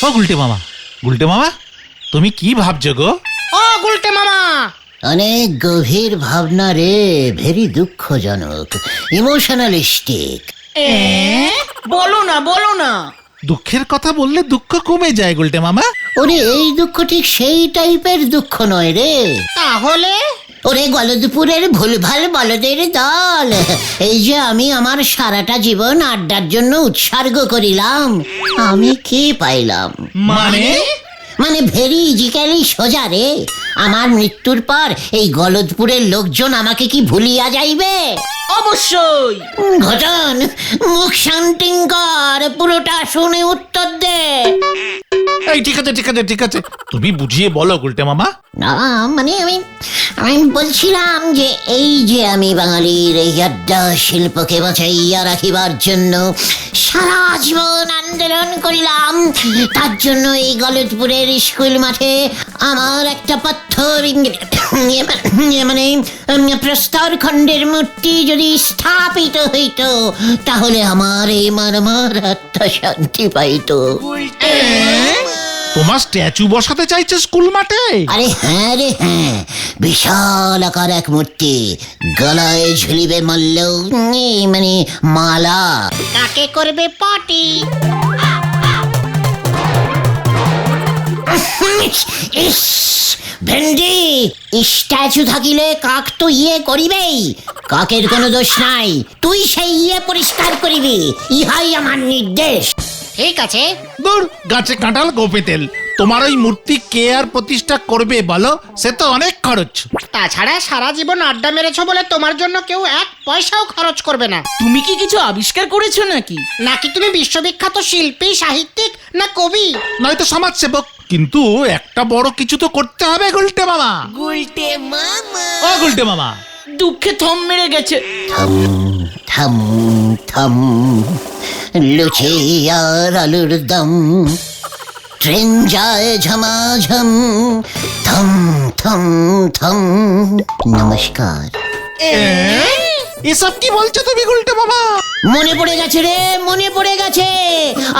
ও গুলটে মামা তুমি কি ভাবছো গো? ও গুলটে মামা, অনেক গভীর ভাবনা রে, ভেরি দুঃখজনক, ইমোশনালিস্টিক। বলো না। দুঃখের কথা বললে দুঃখ কমে যায় গুলটে মামা। ওরে এই দুঃখ ঠিক সেই টাইপের দুঃখ নয় রে। তাহলে? ওরে গলদপুরের ভুলভাল বলদের দল, এই যে আমি আমার সারাটা জীবন আড্ডার জন্য উৎসর্গ করিলাম, আমি কি পাইলাম? মানে ভেরি ইজিক্যালি সোজা রে। আমার মৃত্যুর পর এই গলদপুরের লোকজন আমাকে কি ভুলিয়া যাইবে? অবশ্যই। ঘটন, মুখ শান্তিং কর, পুরোটা শুনে উত্তর দে। এই ঠিক আছে তুমি বুঝিয়ে বলো গুলটে মামা। না মানে আমি বলছিলাম যে এই যে আমি বাঙালির এই আড্ডা শিল্পকে বাঁচাইয়া রাখিবার জন্য সারা জীবন আন্দোলন করিলাম, তার জন্য এই গলদপুরের স্কুল মাঠে আমার একটা পাথর মানে প্রস্তর খণ্ডের মূর্তি যদি স্থাপিত হইত, তাহলে আমার এই মারমার আত্মা শান্তি পাইত। তোমার স্ট্যাচু বসাতে চাইছে স্কুল মাঠে? আরে হ্যাঁ রে হ্যাঁ, বিশাল আকার এক মূর্তি, গলায় ঝুলিবে মল্ল মানে মালা। কাকে করবে পটি? ইস ভেন্ডি, স্ট্যাচু থাকিলে কাক তো ইয়ে করিবেই, কাকের কোনো দোষ নাই, তুই সেই ইয়ে পরিষ্কার করিবি, ইহাই আমার নির্দেশ। ঠিক আছে। দূর, গাছে কাঁঠাল গোপে তেল। তোমার ওই মূর্তি কে আর প্রতিষ্ঠা করবে বলো? সে তো অনেক খরচ। তাছাড়া সারা জীবন আড্ডা মেরেছো বলে তোমার জন্য কেউ এক পয়সাও খরচ করবে না। তুমি কি কিছু আবিষ্কার করেছো নাকি তুমি বিশ্ববিখ্যাত শিল্পী, সাহিত্যিক, না কবি? নয়তো সমাজসেবক। কিন্তু একটা বড় কিছু তো করতে হবে গুলটে মামা। ও গুলটে মামা, দুঃখে থম মেরে গেছে। থম থম থম, লুচি আর আলুর দম, ট্রেন যায় ঝমাঝম, থম থম থম। নমস্কার। এসব কি বলছো তুমি গুলটে মামা? মনে পড়ে গেছে রে, মনে পড়ে গেছে,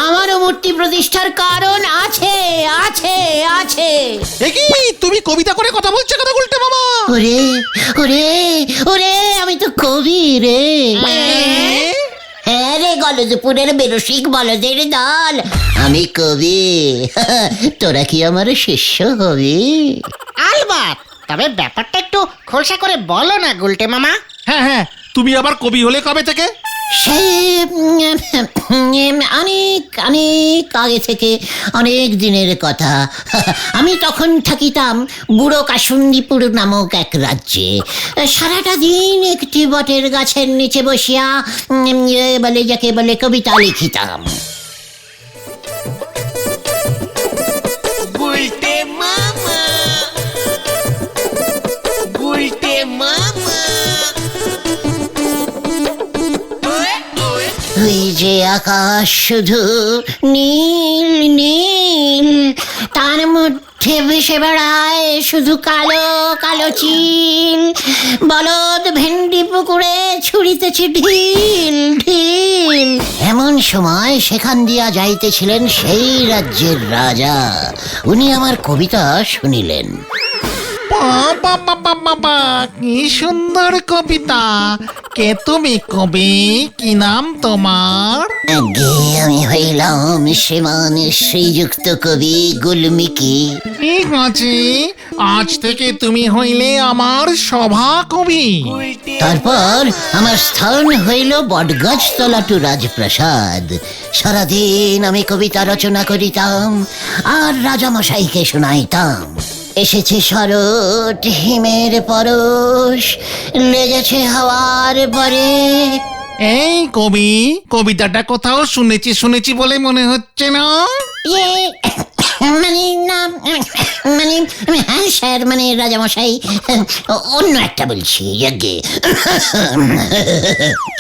আমারও মূর্তি প্রতিষ্ঠার কারণ আছে আছে আছে। কি তুমি কবিতা করে কথা বলছো কেন গুলটে মামা? ওরে ওরে ওরে, আমি তো কবি রে। হ্যাঁ রে গলদপুরের বেরসিক বলদের দল, আমি কবি। তোরা কি আমার শিষ্য হবি? আলবাত, তবে ব্যাপারটা একটু খোলসা করে বলো না গুলটে মামা। হ্যাঁ, তুমি আবার কবি হলে কবে থেকে? সে অনেক অনেক আগে থেকে, অনেক দিনের কথা। আমি তখন থাকিতাম বুড়ো কাসুন্দিপুর নামক এক রাজ্যে। সারাটা দিন একটি বটের গাছের নিচে বসিয়া বলে যাকে বলে কবিতা লিখিতাম। ওই যে আকাশ শুধু নীল নীল, তার মধ্যে ভেসে বেড়ায় শুধু কালো কালো চিল, বলদ ভেন্ডি পুকুরে ছুড়িতেছে ঢিল ঢিল। এমন সময় সেখান দিয়া যাইতেছিলেন সেই রাজ্যের রাজা, উনি আমার কবিতা শুনিলেন। বাবা, কি সুন্দর কবিতা! কে তুমি কবি? কি নাম তোমার? আগে আমি হইলাম শ্রীমান শ্রীযুক্ত কবি গুলমিকি। ঠিক আছে, আজ থেকে তুমি হইলে আমার সভা কবি। তারপর আমার স্থান হইল বটগাছতলা টু রাজপ্রাসাদ। সারাদিন আমি কবিতা রচনা করিতাম আর রাজামশাইকে শোনাইতাম। এসেছে শরৎ, হিমের পরশ, লেগেছে হাওয়ার পরে। এই কবি, কবিতাটা কোথাও শুনেছি বলে মনে হচ্ছে না? মানে না, মানে হ্যাঁ স্যার, মানে রাজামশাই, অন্য একটা বলছি। আগে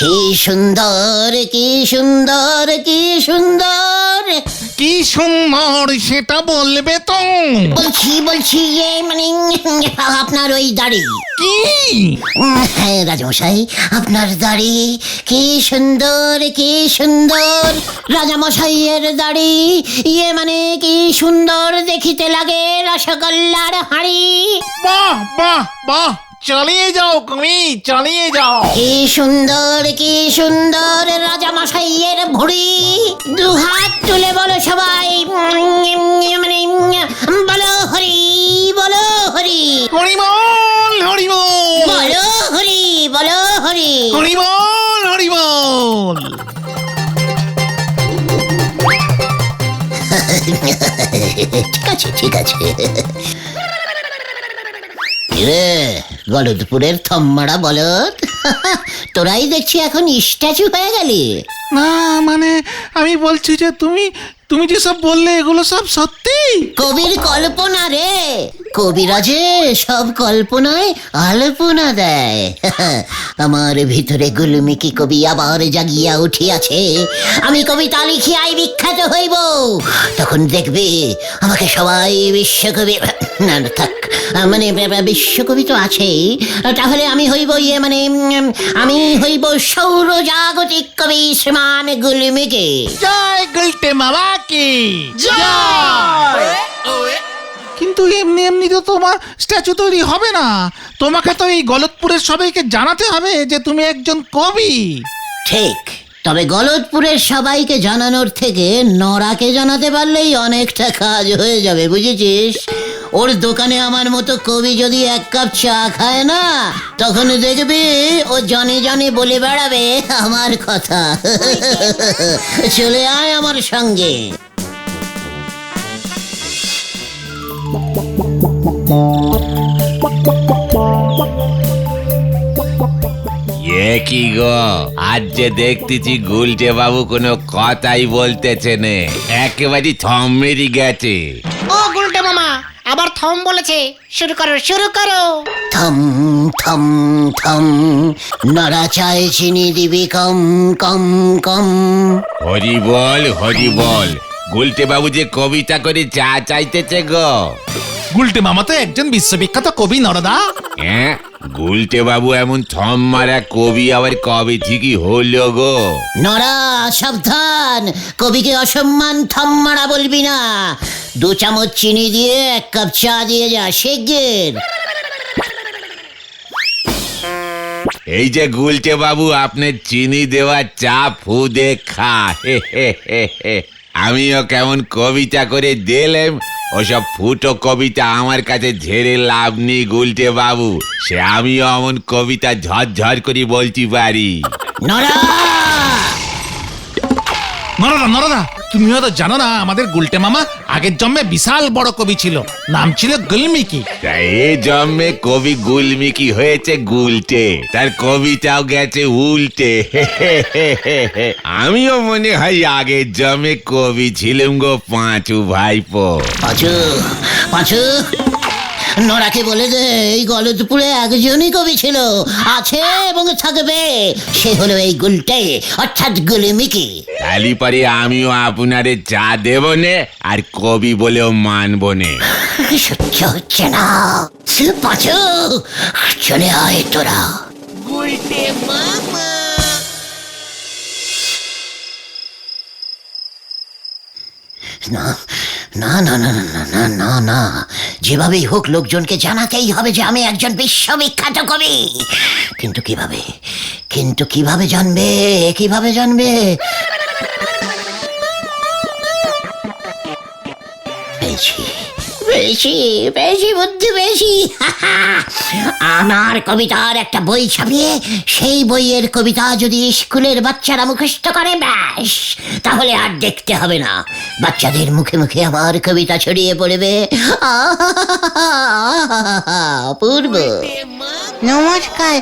কি সুন্দর কি সুন্দর কি সুন্দর কি সুন্দর সেটা বলবে তো? বলছি মানে আপনার ওই দাড়ি। কি? হ্যাঁ রাজামশাই, আপনার দাড়ি কি সুন্দর রাজামশাইয়ের দাড়ি মানে কি সুন্দর দেখিতে লাগে রসগোল্লার হাড়ি। বাহ বাহ বাহ, চালিয়ে যাও তুমি, চালিয়ে যাও। কি সুন্দর রাজামশাইয়ের ভুঁড়ি। দুহাত তুলে বলো সবাই, মানে বলো হরি বলো হরি হরিবল হরিবল বলো হরি বলো হরি। হরিবল হরিবল। ঠিক আছে রে গলদপুরের থম্মাড়া বলদ, তোরাই দেখছি এখন স্ট্যাচু হয়ে গেলি। না মানে আমি বলছি যে তুমি যে সব বললে এগুলো সব সত্যি? কবির কল্পনা রে, কবিরাজে সব কল্পনায় আলপনা দেয়। আমার ভিতরে গুলমিকি কবি আবার জাগিয়া উঠিয়াছে। আমি কবিতা লিখিয়াই বিখ্যাত হইব, তখন দেখবে আমাকে সবাই বিশ্বকবি, না থাক মানে বিশ্বকবি তো আছেই, তাহলে আমি হইব মানে আমি হইব সৌরজাগতিক কবি শ্রীমান গুলমিকি। জয় গুলটে মামা কি জয়। কিন্তু এমনি এমনি তো তোমার স্ট্যাচু তৈরি হবে না, তোমাকে তো এই গলতপুরের সবাইকে জানাতে হবে যে তুমি একজন কবি। ঠিক, তবে গলতপুরের সবাইকে জানানোর থেকে নরাকে জানাতে পারলেই অনেকটা কাজ হয়ে যাবে, বুঝেছিস? ওর দোকানে আমার মতো কবি যদি এক কাপ চা খায় না, তখন দেখবি ও জনে বলে বেড়াবে আমার কথা। চলে আয় আমার সঙ্গে। কি গো, আজ যে দেখতেছি গুলটে বাবু কোনো কথাই বলতেছে নে, একেবারে থম মেরে গেছে। ও গুলটে মামা আবার থম বলেছে, শুরু করো। থম থম থম, নরা চায় চিনি দিবি কম কম কম। হরি বল, গুলটে বাবু যে কবিতা করে চা চাইতেছে গো। গুলটে মামা তো একজন বিশ্ববিখ্যাত কবি নরদা। হ্যাঁ, গুলটে বাবু এমন থম মারা কবি আবার কবে ঠিকই হলো গো? নরা সাবধান, কবিকে অসম্মান থম মারা বলবি না। 2 চামচ চিনি দিয়ে 1 কাপ চা দিয়ে যা শিগগির। এই যে গুলটে বাবু, আপনার চিনি দেওয়া চা ফুদে খা। আমিও কেমন কবিতা করে দিলাম, ওসব ফুটো কবিতা আমার কাছে ঝেড়ে লাভ নেই গুলটে বাবু। সে আমিও এমন কবিতা ঝরঝর করে বলতে পারি। নরা নরদা তুমিও তো জানো না আমাদের গুলটে মামা আগের জন্মে বিশাল বড় কবি ছিল, নাম ছিল গুলমিকি। তাই এ জন্মে কবি গুলমিকি হয়েছে গুলটে, তার কবিতাও গেছে উল্টে। আমিও মনে হয় আগের জন্মে কবি ছিলাম গো পাঁচু ভাইপো। পাঁচু নরাকে বলে দে এই গলতপুরে একজনই কবি ছিল, আছে এবং থাকবে, সে হলো এই গুলটে অর্থাৎ গুলমিকি। তালি পরে আমিও আপনারে চা দেব নে, আর কবি বলেও মানব নে। সহ্য হচ্ছে না, পাঁচু চলে আয় তোরা। না না না না না না না না, যেভাবেই হোক লোকজনকে জানাতেই হবে যে আমি একজন বিশ্ববিখ্যাত কবি। কিন্তু কিভাবে জানবে? পেয়েছি বুদ্ধি পেয়েছি। আমার কবিতার একটা বই ছাপিয়ে সেই বইয়ের কবিতা যদি স্কুলের বাচ্চারা মুখস্থ করে, ব্যাস তাহলে আর দেখতে হবে না, বাচ্চাদের মুখে মুখে আমার কবিতা ছড়িয়ে পড়বে। অপূর্ব। নমস্কার,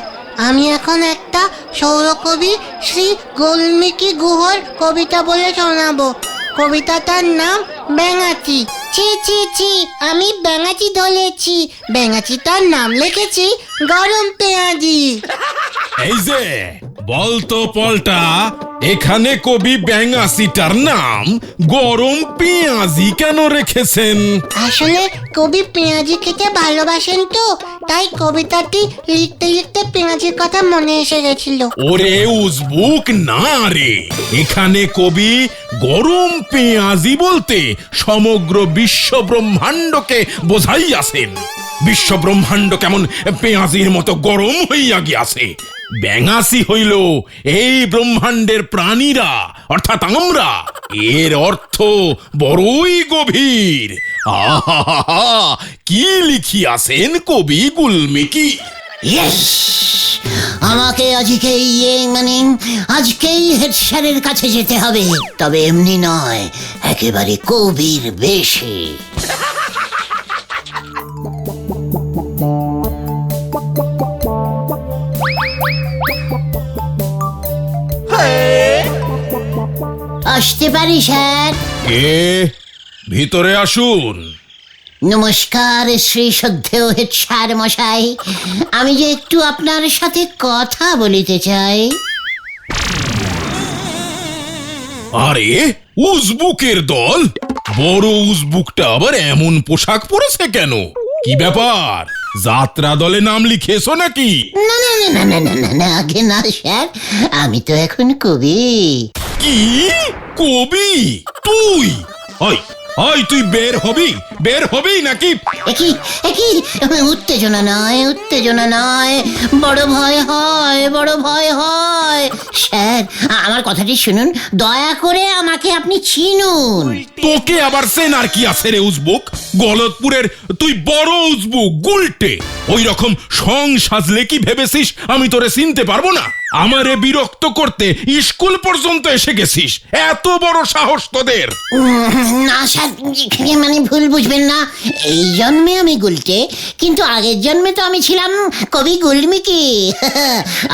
আমি এখন একটা সৌরকবি শ্রী গুলমিকি গুহর কবিতা বলে শোনাবো। কবিতাটার নাম ব্যাঙাচি। ছি আমি ব্যাঙাচি ধরেছি, ব্যাঙাচিটার নাম লিখেছি গরম পেঁয়াজি। এই যে বলতো পলটা, এখানে কবি ব্যাঙাসিটার নাম গরম পেঁয়াজি কেন রেখেছেন? আসলে কবি পেঁয়াজি খেতে ভালোবাসেন তো, তাই কবিতাটি লিখতে লিখতে পেঁয়াজির কথা মনে এসে গেছিল। ওরে উজবুক না রে, এখানে কবি গরম পেঁয়াজি বলতে সমগ্র বিশ্ব ব্রহ্মাণ্ডকে বোঝাইয়াছেন। বিশ্ব ব্রহ্মাণ্ড কেমন পেঁয়াজির মতো গরম হইয়া গিয়াছে। ব্যাঙাসি হইল এই ব্রহ্মাণ্ডের প্রাণীরা, অর্থাৎ আমরা। এর অর্থ বড়ই গভীর। আহা, কি লিখিয়াছেন কবি গুলমিকি। ইয়েস, আমাকে আজকেই হেড স্যারের কাছে যেতে হবে, তবে এমনি নয়, একেবারে কবির বেশে। আসতে পারি স্যার? কে? ভিতরে আসুন। নমস্কার শ্রী শ্রদ্ধেয় হেড স্যার মশাই, আমি যে একটু আপনার সাথে কথা বলিতে চাই। আরে উজবুকের দল, বড় উজবুকটা আবার এমন পোশাক পরেছে কেন? কি ব্যাপার, যাত্রা দলে নাম লিখেছো নাকি? না না না না না না না না, আগে না স্যার, আমি তো এখন কবি। কি কবি তুই? ওই ওই তুই বের হবি নাকি? একই উত্তেজনা নয়, বড় ভয় হয়। স্যার, আমার কথাটি শুনুন, দয়া করে আমাকে আপনি চিনুন। তোকে আবার সেনার কি আছে রে উজবুক? গলতপুরের তুই বড় উজবুক গুলটে। ওই রকম সং সাজলে কি ভেবেছিস আমি তোরে চিনতে পারবো না? আমারে বিরক্ত করতে স্কুল পর্যন্ত এসে গেছিস, এত বড় সাহস তোদের? না স্যার, ভুল বুঝবেন না, এই জন্মে আমি গুলটে, কিন্তু আগের জন্মে তো আমি ছিলাম কবি গুলমিকি।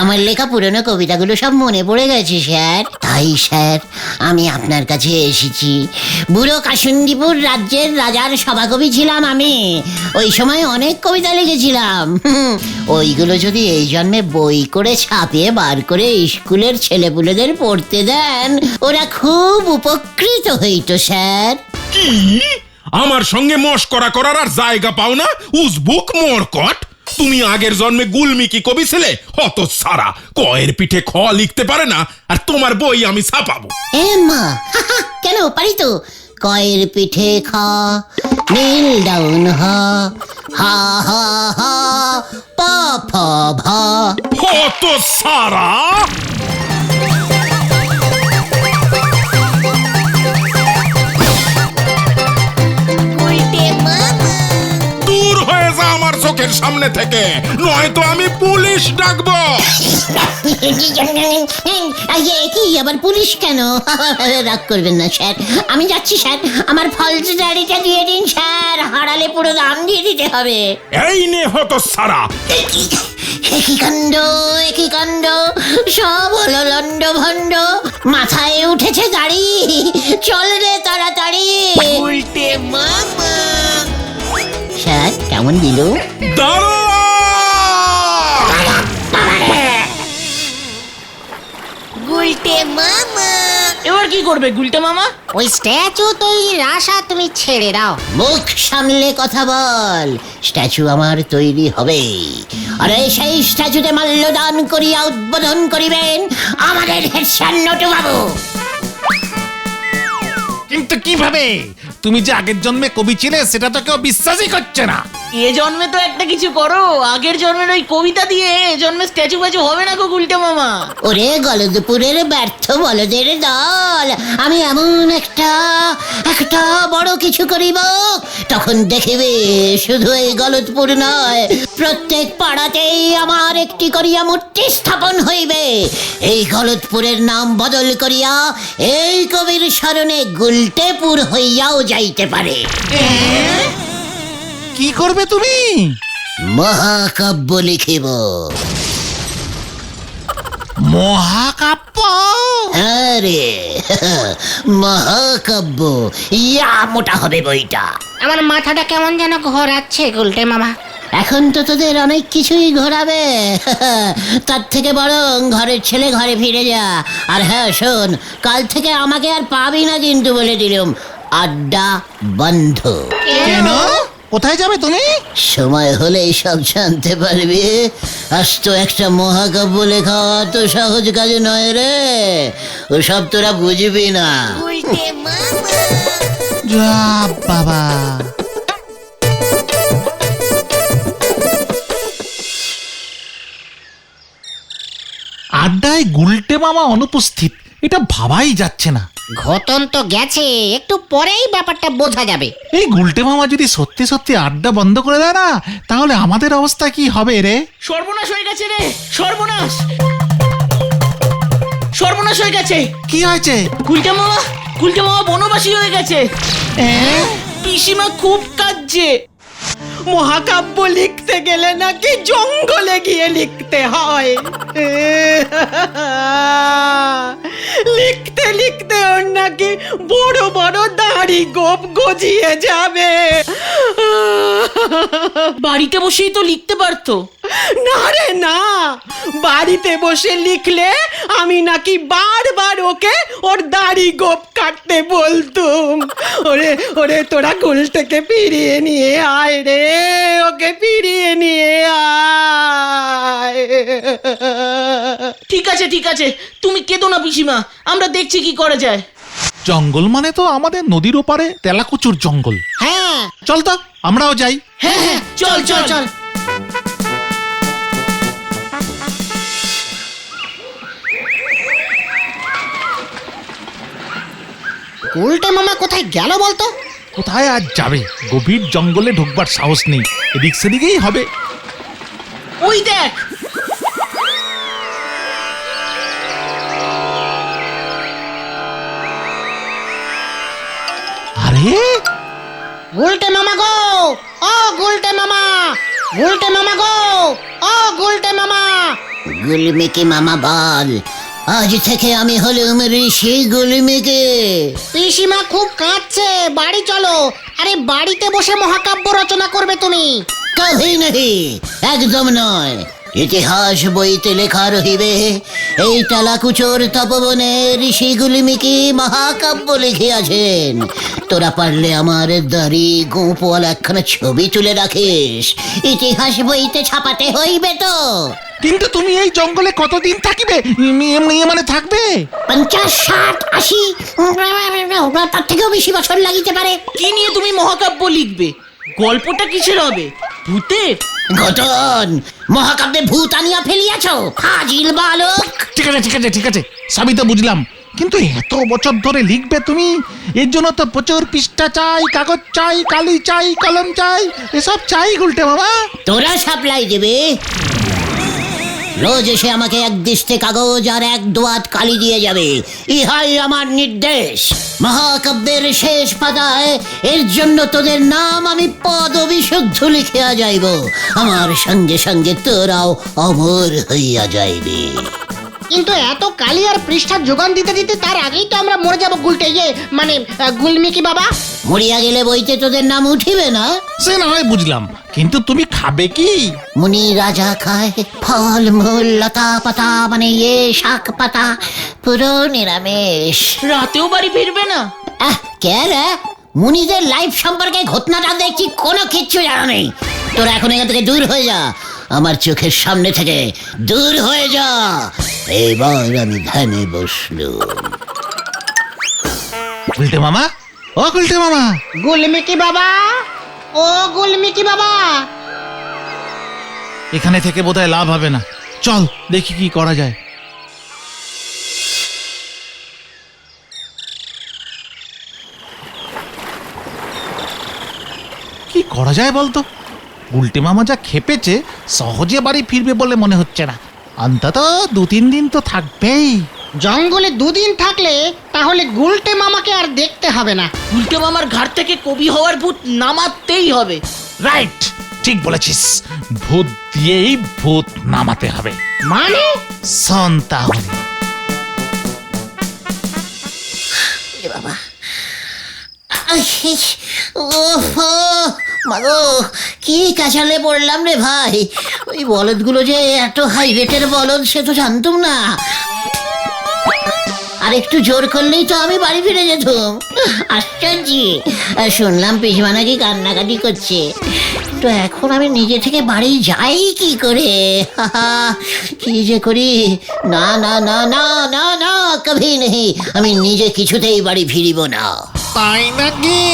আমার লেখা পুরনো কবিতাগুলো সব মনে পড়ে গেছে স্যার, তাই স্যার আমি আপনার কাছে এসেছি। বুড়ো কাসুন্দিপুর রাজ্যের রাজার সভাকবি ছিলাম আমি, ওই সময় অনেক কবিতা লিখেছিলাম। ওইগুলো যদি এই জন্মে বই করে ছাপিয়ে বার করে স্কুলের ছেলেপুলেদের পড়তে দেন, ওরা খুব উপকৃত হইতো স্যার। কি আমার সঙ্গে মশকরা করার আর জায়গা পাও না উজবুক মরকট? তুমি আগের জন্মে গুলমিকি কবি ছিলে, হত সারা কয়ের পিঠে খ লিখতে পারে না, আর তোমার বই আমি ছাপাবো। এ মা, কেন পারি তো। কয়ের পিঠে খ, নীল ডাউন হা হা হা, প ফ ভ। হত সারা দূর হয়ে যা আমার চোখের সামনে থেকে, নয়তো আমি পুলিশ ডাকবো। কি আবার পুলিশ কেন? রাগ করবেন না স্যার, আমি যাচ্ছি স্যার, আমার ফলসদারিটা দিয়ে দিন স্যার, হারালে পুরো দাম দিয়ে দিতে হবে। এই নে হত সারা। একই কাণ্ড, সব হলো লন্ড ভন্ড, মাথায় উঠেছে দাড়ি, চল রে তাড়াতাড়ি। স্যার কেমন দিল? দাঁড়া! এবার কি করবে গুলটে মামা? ওই স্ট্যাচু তৈরির আশা তুমি ছেড়ে দাও। মুখ সামলে কথা বল, স্ট্যাচু আমার তৈরি হবে, আরে সেই স্ট্যাচুতে মাল্যদান করিয়া উদ্বোধন করিবেন আমাদের হেড স্যার নটু বাবু। কিন্তু কিভাবে? তুমি যে আগের জন্মে কবি ছিলে সেটা তো কেউ বিশ্বাসই করছে না। এ জন্মে তো একটা কিছু করো, আগের জন্মের ওই কবিতা দিয়ে এ জন্মে স্ট্যাচু প্যাচু হবে না গো গুলটে মামা। ওরে গলদপুরের ব্যর্থ বলদের দল, আমি এমন একটা বড় কিছু করিব, তখন দেখিবে শুধু এই গলদপুর নয়, প্রত্যেক পাড়াতেই আমার একটি করিয়া মূর্তি স্থাপন হইবে। এই গলদপুরের নাম বদল করিয়া এই কবির স্মরণে গুলটেপুর হইয়াও যাইতে পারে। কি করবে তুমি? মহাকাব্য লিখিব। মহাকাব্য? আরে মহাকাব্য, ইয়া মোটা হবে বইটা। আমার মাথাটা কেমন যেন ঘোরাচ্ছে গুলটে মামা। এখন তো তোদের অনেক কিছুই ঘোরাবে। তার থেকে বরং ঘরের ছেলে ঘরে ফিরে যা। আর হ্যাঁ শোন, কাল থেকে আমাকে আর পাবি না কিন্তু, বলে দিলাম। আড্ডা বন্ধ। কেন? কোথায় যাবে তুমি? সময় হলেই সব জানতে পারবি। আজ তো একটা মহাকাব্য লেখা তো সহজ কাজ নয় রে, ওসব তোরা বুঝবি না। যা বাবা, আড্ডায় গুলটে মামা অনুপস্থিত, এটা ভাবাই যাচ্ছে না। ঘটন তো গেছে, একটু পরেই ব্যাপারটা বোঝা যাবে। এই গুলটে মামা যদি সত্যি সত্যি আড্ডা বন্ধ করে দেয় না, তাহলে আমাদের অবস্থা কি হবে রে? সর্বনাশ হয়ে গেছে রে, সর্বনাশ, সর্বনাশ হয়ে গেছে। কি হয়েছে? গুলটে মামা বনবাসী হয়ে গেছে। পিসিমা খুব কাঁদছে। মহাকাব্য লিখতে গেলে নাকি জঙ্গলে গিয়ে লিখতে হয়। লিখতে লিখতে ওর নাকি বড় বড় দাড়ি গোপ গজিয়ে যাবে। বাড়িতে বসেই তো লিখতে পারতো। না রে না, বাড়িতে বসে লিখলে আমি নাকি বারবার ওকে ওর দাড়ি গোপ কাটতে বলতুম। ওরে ওরে, তোরা গুলটাকে ফিরিয়ে নিয়ে আয় রে, ওকে ফিরিয়ে নিয়ে আয়। ঠিক আছে ঠিক আছে, তুমি কেঁদো না পিসিমা, আমরা দেখছি কি করা যায়। জঙ্গল মানে তো আমাদের নদীর ওপারে তেলাকুচুর জঙ্গল। হ্যাঁ, চল তো আমরাও যাই। হ্যাঁ হ্যাঁ, চল চল চল। গুলটে মামা কোথায় গেল বলতো? কোথায় আজ যাবে? গভীর জঙ্গলে ঢুকবার সাহস নেই, এদিক সেদিকেই হবে। ওই দেখ, আরে গুলটে মামা গো, ও গুলটে মামা, গুলটে মামা গো, ও গুলটে মামা। গুলমিকে মামা বল, আজ থেকে আমি হলুম ঋষি গুলমিকে। পিসিমা খুব কাঁদছে, বাড়ি চলো। আরে বাড়িতে বসে মহাকাব্য রচনা করবে তুমি? কভি নহি, একদম নয়। ইতিহাস বইতে লেখা রহিবে, এই টালাকুচোর তপবনে ঋষি গুলিমিকি মহাকাব্য লিখিয়াছেন। তোরা পারলে আমার দাড়ি গোঁপওয়ালা একখানা ছবি তুলে রাখিস, ইতিহাস বইতে ছাপাতে হইবে তো। কিন্তু তুমি এই জঙ্গলে কতদিন থাকিবে? মানে থাকবে 50, 60, 80, তার থেকেও বেশি বছর লাগিতে পারে। কি নিয়ে তুমি মহাকাব্য লিখবে? গল্পটা কিসের হবে? ভূতের? ঘটন, মহাকাব্যে ভূত আনিয়া ফেলিয়াছ, ফাজিল বালক। ঠিক আছে ঠিক আছে ঠিক আছে, সবই তো বুঝলাম, কিন্তু এত বছর ধরে লিখবে তুমি, এর জন্য তো প্রচুর পৃষ্ঠা চাই, কাগজ চাই, কালি চাই, কলম চাই, এসব চাই গুলটে বাবা। তোরা সাপ্লাই দেবে? রোজ এসে আমাকে এক দিস্তে কাগজ আর এক দোয়াত কালি দিয়ে যাবে, ইহাই আমার নির্দেশ। মহাকাব্যের শেষ পাতায় এর জন্য তোদের নাম আমি পদবিশুদ্ধ লিখিয়া যাইব, আমার সঙ্গে সঙ্গে তোরাও অমর হইয়া যাইবে। কিন্তু এত কালি আর পৃষ্ঠার যোগান দিতে দিতে তার আগেই তো আমরা মরে যাব গুলটে, মানে গুলমিকি বাবা। মরিয়া গেলে বইতে তোদের নাম উঠিবে না? সে না হয় বুঝলাম, কিন্তু তুমি খাবে কি? মুনি রাজা খায় ফল মূল লতা পাতা, মানে শাক পাতা, পুরো নিরামিষ। রাতেও বাড়ি ফিরবে না? কে রে? মুনিদের লাইফ সম্পর্কে ঘটনাটা দেখছি কোনো কিচ্ছু জানা নেই। তোরা এখন এখান থেকে দূর হয়ে যা, আমার চোখের সামনে থেকে দূর হয়ে যা। এবার আমি ধ্যানে বসলুম। গুলটে মামা, ও গুলটে মামা। গুলমিকি বাবা, ও গুলমিকি বাবা। এখানে থেকে বোধহয় লাভ হবে না, চল দেখি কি করা যায়। কি করা যায় বলতো? গুলটে মামা যা খেপেছে, সহজে বাড়ি ফিরবে বলে মনে হচ্ছে না। অন্তত 2-3 দিন তো থাকবেই। জঙ্গলে 2 দিন থাকলে তাহলে গুলটে মামাকে আর দেখতে হবে না। উল্টে মামার ঘাট থেকে কবি হওয়ার ভূত নামাতেই হবে। রাইট, ঠিক বলেছিস, ভূত দিয়েই ভূত নামাতে হবে। মানে? শোন তাহলে। বাবা, মাগো কি কাঁচালে পড়লাম রে ভাই, ওই বলদগুলো যে এত হাই রেটের বলদ সে তো জানতুম না। আর একটু জোর করলেই তো আমি বাড়ি ফিরে যেতাম। আশ্চর্য, শুনলাম পিসমা নাকি কান্নাকাটি করছে। তো এখন আমি নিজে থেকে বাড়ি যাই কি করে? কি যে করি, না না না না না না, কভি নেই, আমি নিজে কিছুতেই বাড়ি ফিরিব না। তাই নাকি?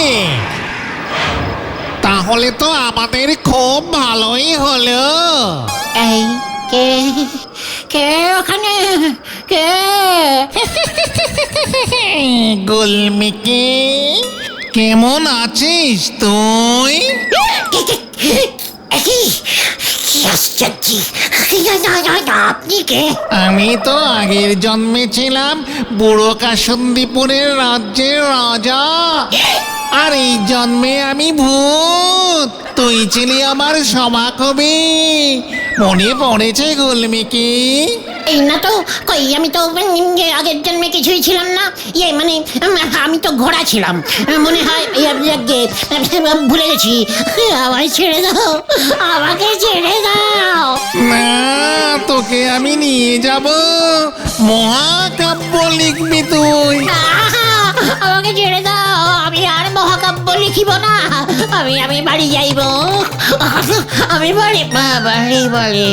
তাহলে তো আমাদের খুব ভালোই হলো। এই কে কে ওখানে কে? গুলমিকে, কেমন আছিস তুই? আপনি কে? আমি তো আগের জন্মে ছিলাম বুড়ো কাসুন্দিপুরের রাজ্যের রাজা, আর এই জন্মে আমি ভূত। তুই ছিলি আমার সভাকবি, মনে পড়েছে গুলমিকি? এই না তো, কই আমি তো আগের জন্মে কিছুই ছিলাম না। মানে আমি তো ঘোড়া ছিলাম মনে হয়। ভুলে গেছি, আমায় ছেড়ে দাও, আমাকে ছেড়ে দাও। না, তোকে আমি নিয়ে যাব, মহাকাব্য লিখবি তুই। আমাকে ছেড়ে দাও, আমি আর মহাকাব্য লিখিব না। আমি বাড়ি যাইব, আমি বাড়ি বাড়ি বাড়ি।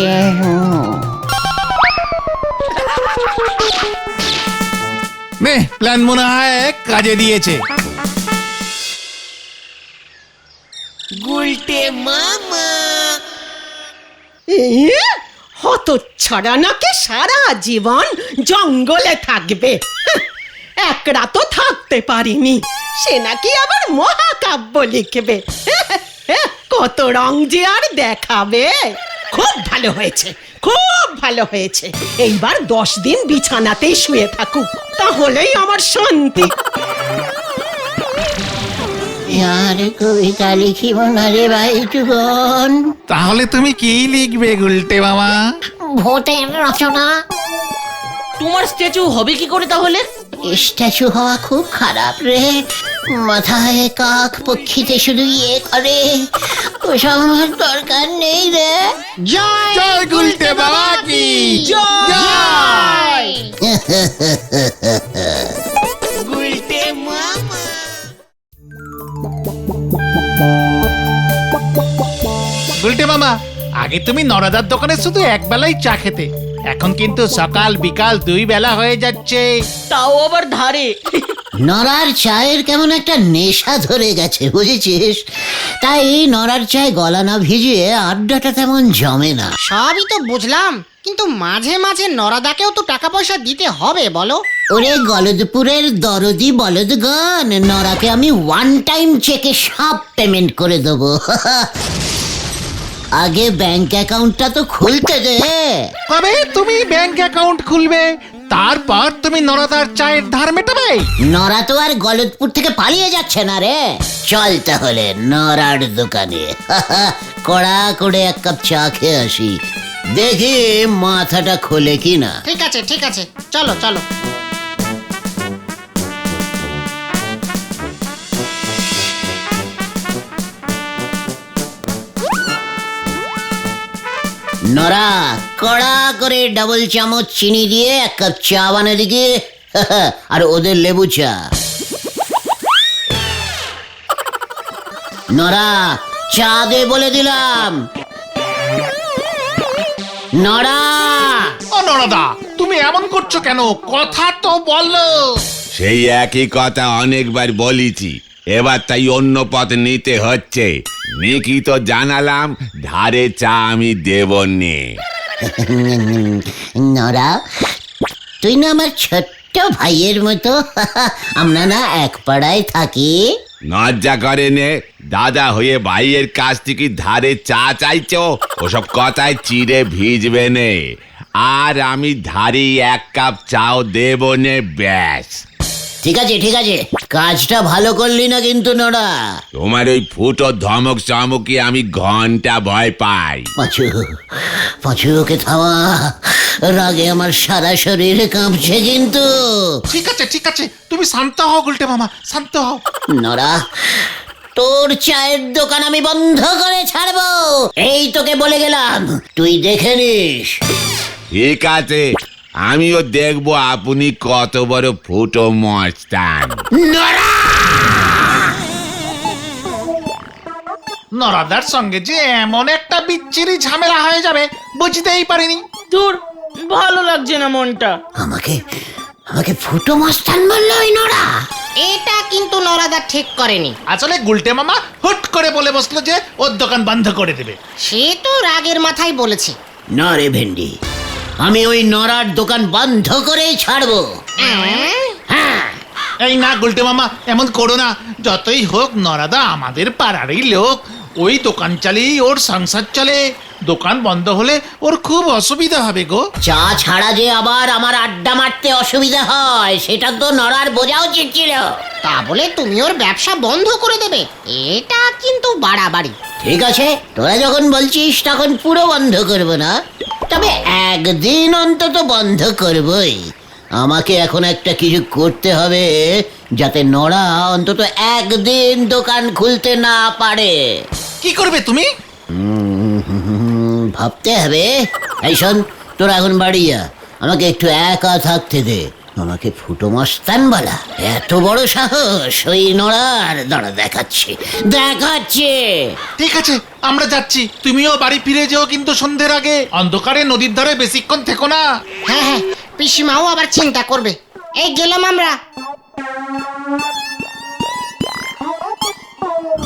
নে, প্ল্যান মনে হয় কাজে দিয়েছে। হত ছড়া নাকি সারা জীবন জঙ্গলে থাকবে। একরা তো থাকতে পারিনি, সে নাকি আবার মহাকাব্য লিখবে। কত রং যে আর দেখাবে। খুব ভালো হয়েছে, খুব ভালো হয়েছে। এইবার 10 দিন বিছানাতেই শুয়ে থাকুক, তাহলেই আমার শান্তি। আর কবিতা লিখিব না রে ভাই টুকন। তাহলে তুমি কি লিখবে গুলটে মামা? ভূতের রচনা। তোমার স্ট্যাচু হবে কি করে তাহলে? স্ট্যাচু হওয়া খুব খারাপ রে, মাথায় কাক পক্ষীতে শুধু ইয়ে করে, ওসব আমার দরকার নেই রে। জয় গুলটে বাবা কি জয়। গুলটে মামা, আগে তুমি নরাদার দোকানে শুধু এক বেলাই চা খেতে, এখন কিন্তু সকাল বিকাল 2 বেলা হয়ে যাচ্ছে। তাও আবার ধারে। নরার চায়ের কেমন একটা নেশা ধরে গেছে বুঝেছিস, তাই নরার চায় গলা না ভিজিয়ে আড্ডাটা তেমন জমে না। সবই তো বুঝলাম, কিন্তু মাঝে মাঝে নরাদাকেও তো টাকা পয়সা দিতে হবে বলো। ওরে গলদপুরের দরদি বলদগণ, নরাকে আমি 1 টাইম চেকে সব পেমেন্ট করে দেবো। আগে ব্যাংক অ্যাকাউন্টটা তো খুলতে দে। কবে তুমি ব্যাংক অ্যাকাউন্ট খুলবে, তারপর তুমি নরাদার চায়ের ধার মেটাবে? নরা তো আর গলদপুর থেকে পালিয়ে যাচ্ছে না রে। চল তাহলে নরার দোকানে, কড়া করে 1 কাপ চা খেয়ে আসি, দেখি মাথাটা খোলে কিনা। ঠিক আছে ঠিক আছে, চলো চলো। নরা, কড়া করে ডাবল চামচ চিনি দিয়ে 1 কাপ চা বানা দিকে, আর ওদের লেবু চা। নরা, চা দে বলে দিলাম। নরা। ও নরাদা, তুমি এমন করছো কেন? কথা তো বলো। সেই একই কথা অনেকবার বলেছি, এবার তাই অন্য পথ নিতে হচ্ছে। নিকি তো জানালাম ধারে চা আমি দেব নে। নরা, তুই না আমার ছোট্ট ভাইয়ের মতো, আমরা না এক পাড়ায় থাকি। লজ্জা করে নে, দাদা হয়ে ভাইয়ের কাছ থেকে ধারে চা চাইছো? ওসব কথায় চিড়ে ভিজবে নে, আর আমি ধারি 1 কাপ চাও দেব নে, ব্যাস। ঠিক আছে ঠিক আছে, কাজটা ভালো করলি না কিন্তু নরা। তোমার ওই ফুটো ধমক চমকি আমি ঘন্টা ভয় পাই। পাঁচু, পাঁচু ওকে থামা, রাগে আমার সারা শরীর কাঁপছে কিন্তু। ঠিক আছে ঠিক আছে, তুমি শান্ত হও গুলটে মামা, শান্ত হও। নরা, তোর চায়ের দোকান আমি বন্ধ করে ছাড়বো, এই তোকে বলে গেলাম, তুই দেখে নিস। ঠিক আছে, আমিও দেখবো আপনি কত বড় ফুটো মস্তান। নড়া! নরাদার সঙ্গে যে এমন একটা বিচ্ছিরি ঝামেলা হয়ে যাবে বুঝতেই পারিনি। দূর, ভালো লাগছে না মনটা। আমাকে আমাকে ফুটো মস্তান বললো ওই নড়া। এটা কিন্তু নরাদা ঠিক করেনি। আসলে গুলটে মামা হুট করে বলে বসলো যে ওর দোকান বন্ধ করে দেবে। সে তো রাগের মাথায় বলেছে। না রে ভেন্ডি, আমি ওই নড়ার দোকান বন্ধ করেই ছাড়বো। হ্যাঁ, এই না গুলটে মামা, এমন করো না। যতই হোক নরাদা আমাদের পাড়ারই লোক, ওই দোকান চালিয়েই ওর সংসার চলে। দোকান বন্ধ হলে ওর খুব অসুবিধা হবে গো। চা ছাড়া যে আবার আমার আড্ডা মারতে অসুবিধা হয়, সেটা তো নড়ার বোঝা উচিত ছিল। তা বলে তুমি ওর ব্যবসা বন্ধ করে দেবে, এটা কিন্তু বাড়াবাড়ি। ঠিক আছে, তোরা যখন বলছিস তখন পুরো বন্ধ করব না, তবে একদিন অন্তত বন্ধ করবই। আমাকে এখন একটা কিছু করতে হবে, যাতে নড়া অন্তত একদিন দোকান খুলতে না পারে। কি করবে তুমি? ভাবতে হবে। এই শোন, তোরা এখন বাড়ি যা, আমাকে একটু একা থাকতে দে। আমাকে ফুটো মস্তান বলা, এত বড় সাহস ওই নড়ার! দাঁড়া, দেখাচ্ছে। ঠিক আছে, আমরা যাচ্ছি। তুমিও বাড়ি ফিরে যেও কিন্তু সন্ধ্যের আগে। অন্ধকারে নদীর ধারে বেশিক্ষণ থেকো না। হ্যাঁ হ্যাঁ, পিসিমাও আবার চিন্তা করবে। এই গেলাম আমরা।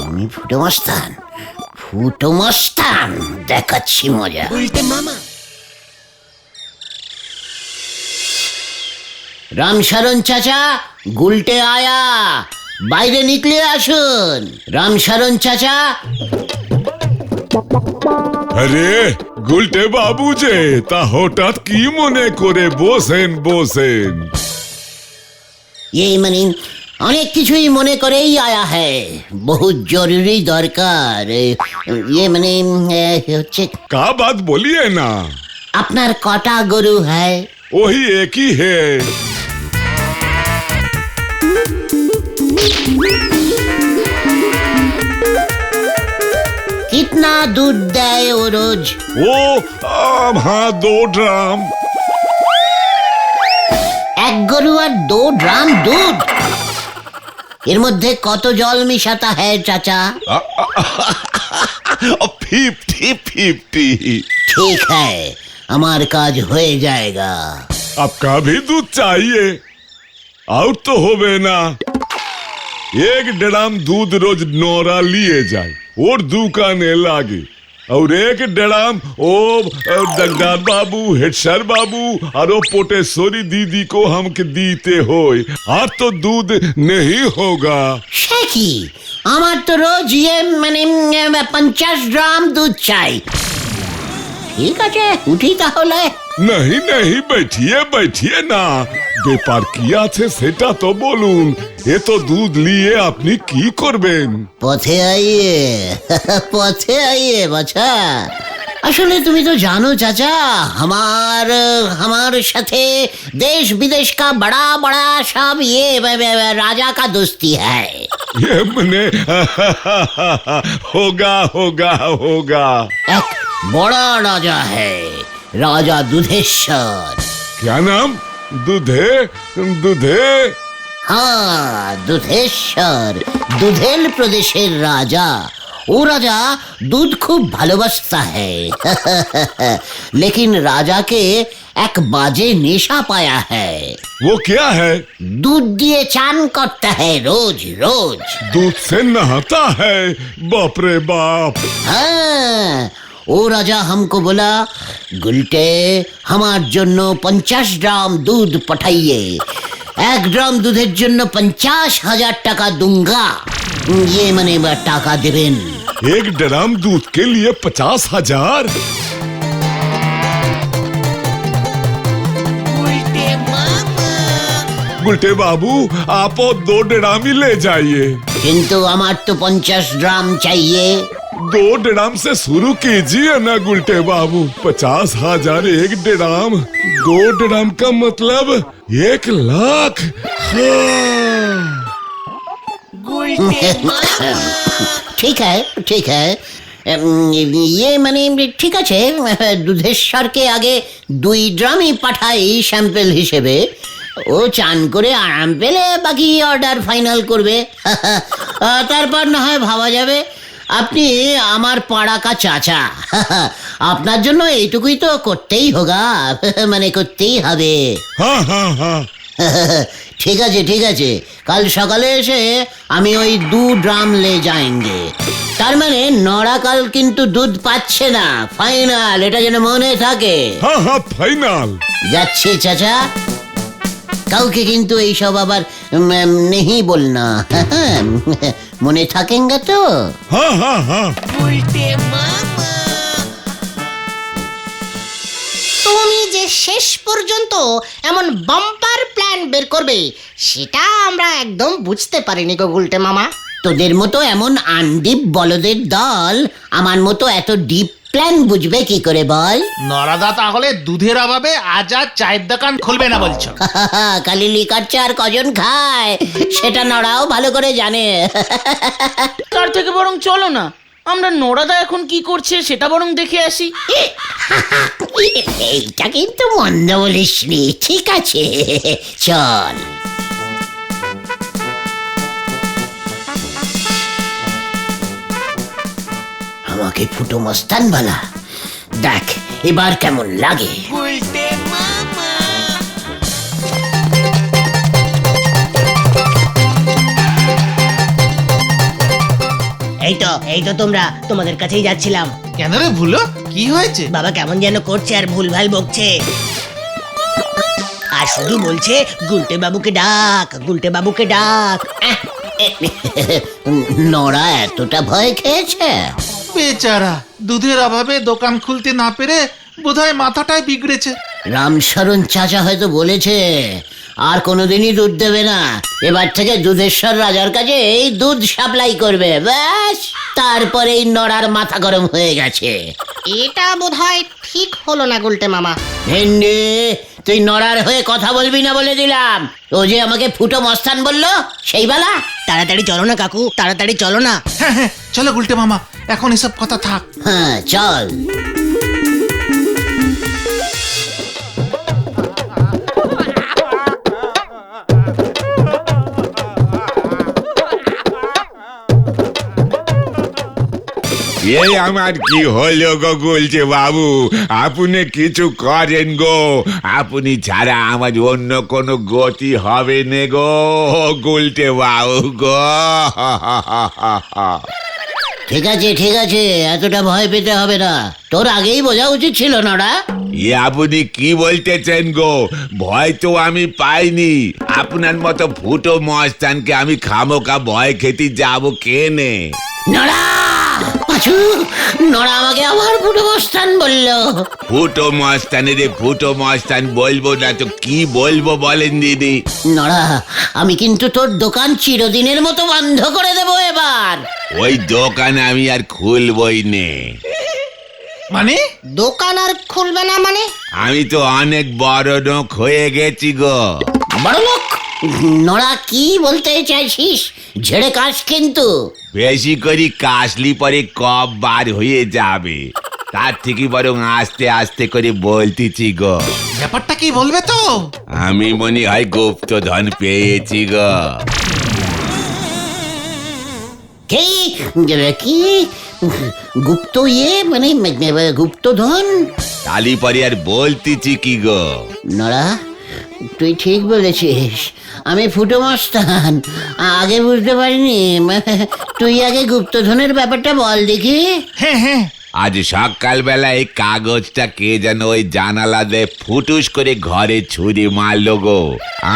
আমি ফুটো মস্তান দেখাচ্ছি মজা। রামশরণ চাচা, গুলটে আয়া, বাইরে নিকলে আসুন। রামশরণ চাচা। আরে গুলটে বাবু যে, তা হঠাৎ কি মনে করে বসেন? এই মানে অনেক কিছুই মনে করেই আয়া হ্যাঁ, বহুত জরুরি দরকার। ইয়ে মানে হচ্ছে, का बात बोलिए ना। আপনার কটা গরু হ্যাঁ? वही एक ही है। कितना दूध দেয় ও রোজ? वो हाँ 2 ड्राम। এক গরু আর 2 ড্রাম দুধ? এর মধ্যে কত জল মিশাতা হ্যাঁ চাচা? 50-50। ঠিক হ্যাঁ, আমার কাজ হয়ে जाएगा। आपका भी दूध चाहिए? और तो होवे ना। 1 ड्राम दूध रोज नोरा लिए जाए और दुकाने लागे, और 1 ड्राम ओ डगडार बाबू, हेडसर बाबू और पोटेश्वरी दीदी को हमके दीते होए, और तो दूध नहीं होगा। সে কি, আমার তো রোজ ইয়ে মানে 50 গ্রাম দুধ চাই। ঠিক আছে, উঠি তাহলে। नहीं नहीं, बैठिए ना। ব্যাপার কি আছে সেটা তো বলুন। এ তো দুধ নিয়ে আপনি কি করবেন? পথে আইয়ে বাছা। আসলে তুমি তো জানো চাচা, हमार সাথে देश विदेश का बड़ा बड़ा सब ये राजा का दोस्ती है। ये मने होगा। एक बड़ा राजा है, राजा दुधेश्वर। क्या नाम? दूधे? हाँ, दुधेश्वर, दुधेल प्रदेशेर राजा। वो राजा दूध खूब ভালোবাসता है। लेकिन राजा के एक बाजे नेशा पाया है। वो क्या है? दूध दिए चान करता है रोज। दूध से नहाता है? बाप रे बाप। हाँ, ও রাজা हमको बोला, গুলটে আমার জন্য 50 গ্রাম দুধ পাঠাইয়ে। 1 গ্রাম দুধের জন্য 50,000 টাকা दूंगा। ये মানে টাকা দেবেন। 1 ड्राम दूध के लिए 50,000? गुलटे बाबू, आप 2 ड्राम ही ले जाइए। কিন্তু আমার তো 50 গ্রাম চাইয়ে। 2 ड्राम से शुरू कीजिए ना गुलटे बाबू। 50,000 1 ड्राम, 2 ड्राम का मतलब 1 लाख। हाँ। ঠিক হ্যায় ঠিক হ্যায় ইয়ে মানে ঠিক আছে, দুধেশ্বরকে আগে 2 ড্রামই পাঠাই স্যাম্পেল হিসেবে। ও চান করে আরাম পেলে বাকি অর্ডার ফাইনাল করবে। তারপর না হয় ভাবা যাবে। আপনি আমার পাড়া কা চাচা, আপনার জন্য এইটুকুই তো করতেই হোগা, মানে করতেই হবে। হ্যাঁ হ্যাঁ হ্যাঁ ঠিক আছে ঠিক আছে, কাল সকালে এসে আমি ওই 2 ড্রাম লে যাएंगे। তার মানে নড়া কাল কিন্তু দুধ পাচ্ছে না, ফাইনাল, এটা যেন মনে থাকে। হ্যাঁ হ্যাঁ ফাইনাল। যাচ্ছি চাচা, কাউকে কিন্তু এইসব আবার নেহি বলনা, মনে থাকেঙ্গা তো? হ্যাঁ হ্যাঁ হ্যাঁ তুমি যে শেষ পর্যন্ত এমন বাম্পার প্ল্যান বের করবে সেটা আমরা একদম বুঝতে পারিনি গো গুলটে মামা। তোদের মতো এমন আনডিপ বলদের দল আমার মতো এত ডিপ প্ল্যান বুঝবে কি করে বল? নরাদা তাহলে দুধের অভাবে আজ আর চায়ের দোকান খুলবে না বলছো? কালি লিকার চা আর কজন খায় সেটা নড়াও ভালো করে জানে। তার থেকে বরং চলো না, আমরা নোরাদা এখন কি করছে সেটা বরং দেখে আসি। এইটা কিন্তু মন্দ বলিসনি, ঠিক আছে চল। আমাকে ফুটো মস্তান বলা, দেখ এবার কেমন লাগে। এই তো তোমরা, তোমাদের কাছেই যাচ্ছিলাম। কেন রে ভুলো, কি হয়েছে? বাবা কেমন যেন করছে আর ভুলভাল বকছে, আর শুধু বলছে গুলটে বাবুকে ডাক, গুলটে বাবুকে ডাক। নড়া এতটা ভয় খেয়েছে? বেচারা দুধের অভাবে দোকান খুলতে না পেরে বোধহয় মাথাটাই বিগড়েছে। রামশরণ চাচা হয়তো বলেছে আর কোনোদিনই দুধ দেবে না, এবার থেকে দুধেশ্বর রাজার কাছে এই দুধ সাপ্লাই করবে, ব্যাস। তারপরে এই নড়ার মাথা গরম হয়ে গেছে। এটা বোধহয় ঠিক হলো না গুলটে মামা। ভেন্ডি, তুই নড়ার হয়ে কথা বলবি না বলে দিলাম। ও যে আমাকে ফুটো মস্তান বললো সেই বেলা। তাড়াতাড়ি চলো না কাকু, তাড়াতাড়ি চলো না। হ্যাঁ হ্যাঁ চলো গুলটে মামা, এখন এসব কথা থাক। হ্যাঁ চল। এই আমার কি হলো গো গুলটে বাবু, আপনি কিছু করেন গো, আপনি ছাড়া আমার অন্য কোনো গতি হবে না গো গুলটে বাবু গো। ঠিক আছে, এতটা ভয় পেতে হবে না, তোর আগেই বোঝা উচিত ছিল নড়া। আপনি কি বলতেছেন গো? ভয় তো আমি পাইনি, আপনার মতো ফুটো মস্তানকে আমি খামোকা ভয় খেতে যাবো কেনে? নড়া, পাঁচু, নড়া আমাকে আবার ফুটো মস্তান বললো। ফুটো মস্তানে রে, ফুটো মস্তান বলবো না তো কি বলবো বলেন দিদি? নড়া, আমি কিন্তু তোর দোকান চিরদিনের মতো বন্ধ করে দেবো এবার। ওই দোকান আমি আর খুলবই নে। মানে দোকান আর খুলবে না মানে? আমি তো অনেক বড় লোক হয়ে গেছি গো। বড় লোক? নড়া কি বলতে চাইছিস? ঝেড়ে কাশ কিন্তু। বেশি করে কাশলি পরে কব বার হয়ে যাবে, তার থেকে বরং আস্তে আস্তে করে বলতেছি গো। ব্যাপারটা কি বলবে তো? আমি মনে হয় গুপ্তধন পেয়েছি গো। কি কি গুপ্ত ইয়ে মানে গুপ্তধন? তালি পরে আর বলতেছি কি গো। নড়া, তুই ঠিক বলেছিস, আমি ফুটো মস্তান, আগে বুঝতে পারিনি। তুই আগে গুপ্তধনের ব্যাপারটা বল দেখি। হ্যাঁ হ্যাঁ আজ সকালবেলা এই কাগজটা কে যেন ওই জানালা দিয়ে ফুটুস করে ঘরে ছুরি মারলো গো।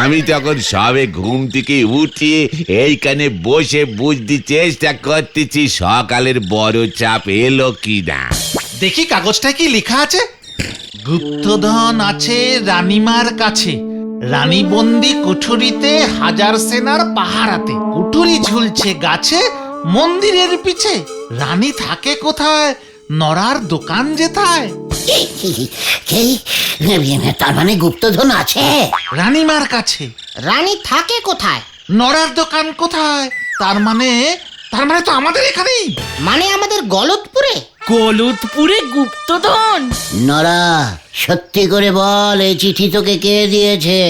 আমি তখন সবে ঘুম থেকে উঠিয়ে এইখানে বসে বুঝতে চেষ্টা করতেছি সকালের বড় চাপ এলো কি না। দেখি কাগজটায় কি লেখা আছে। গুপ্তধন আছে রানীমার কাছে, রানী বন্দি কুঠুরিতে, হাজার সেনার পাহারাতে, কুঠুরি ঝুলছে গাছে মন্দিরের পিছে, রানী থাকে কোথায়, নরার দোকান যেথায়। তার মানে গুপ্তধন আছে রানীমার কাছে। রানী থাকে কোথায়? নরার দোকান কোথায়, তার মানে তো আমাদের এখানেই। মানে আমাদের গলতপুরে? গলতপুরে গুপ্তধন? নরা, সত্যি করে বল, এই চিঠি তোকে কে দিয়েছে?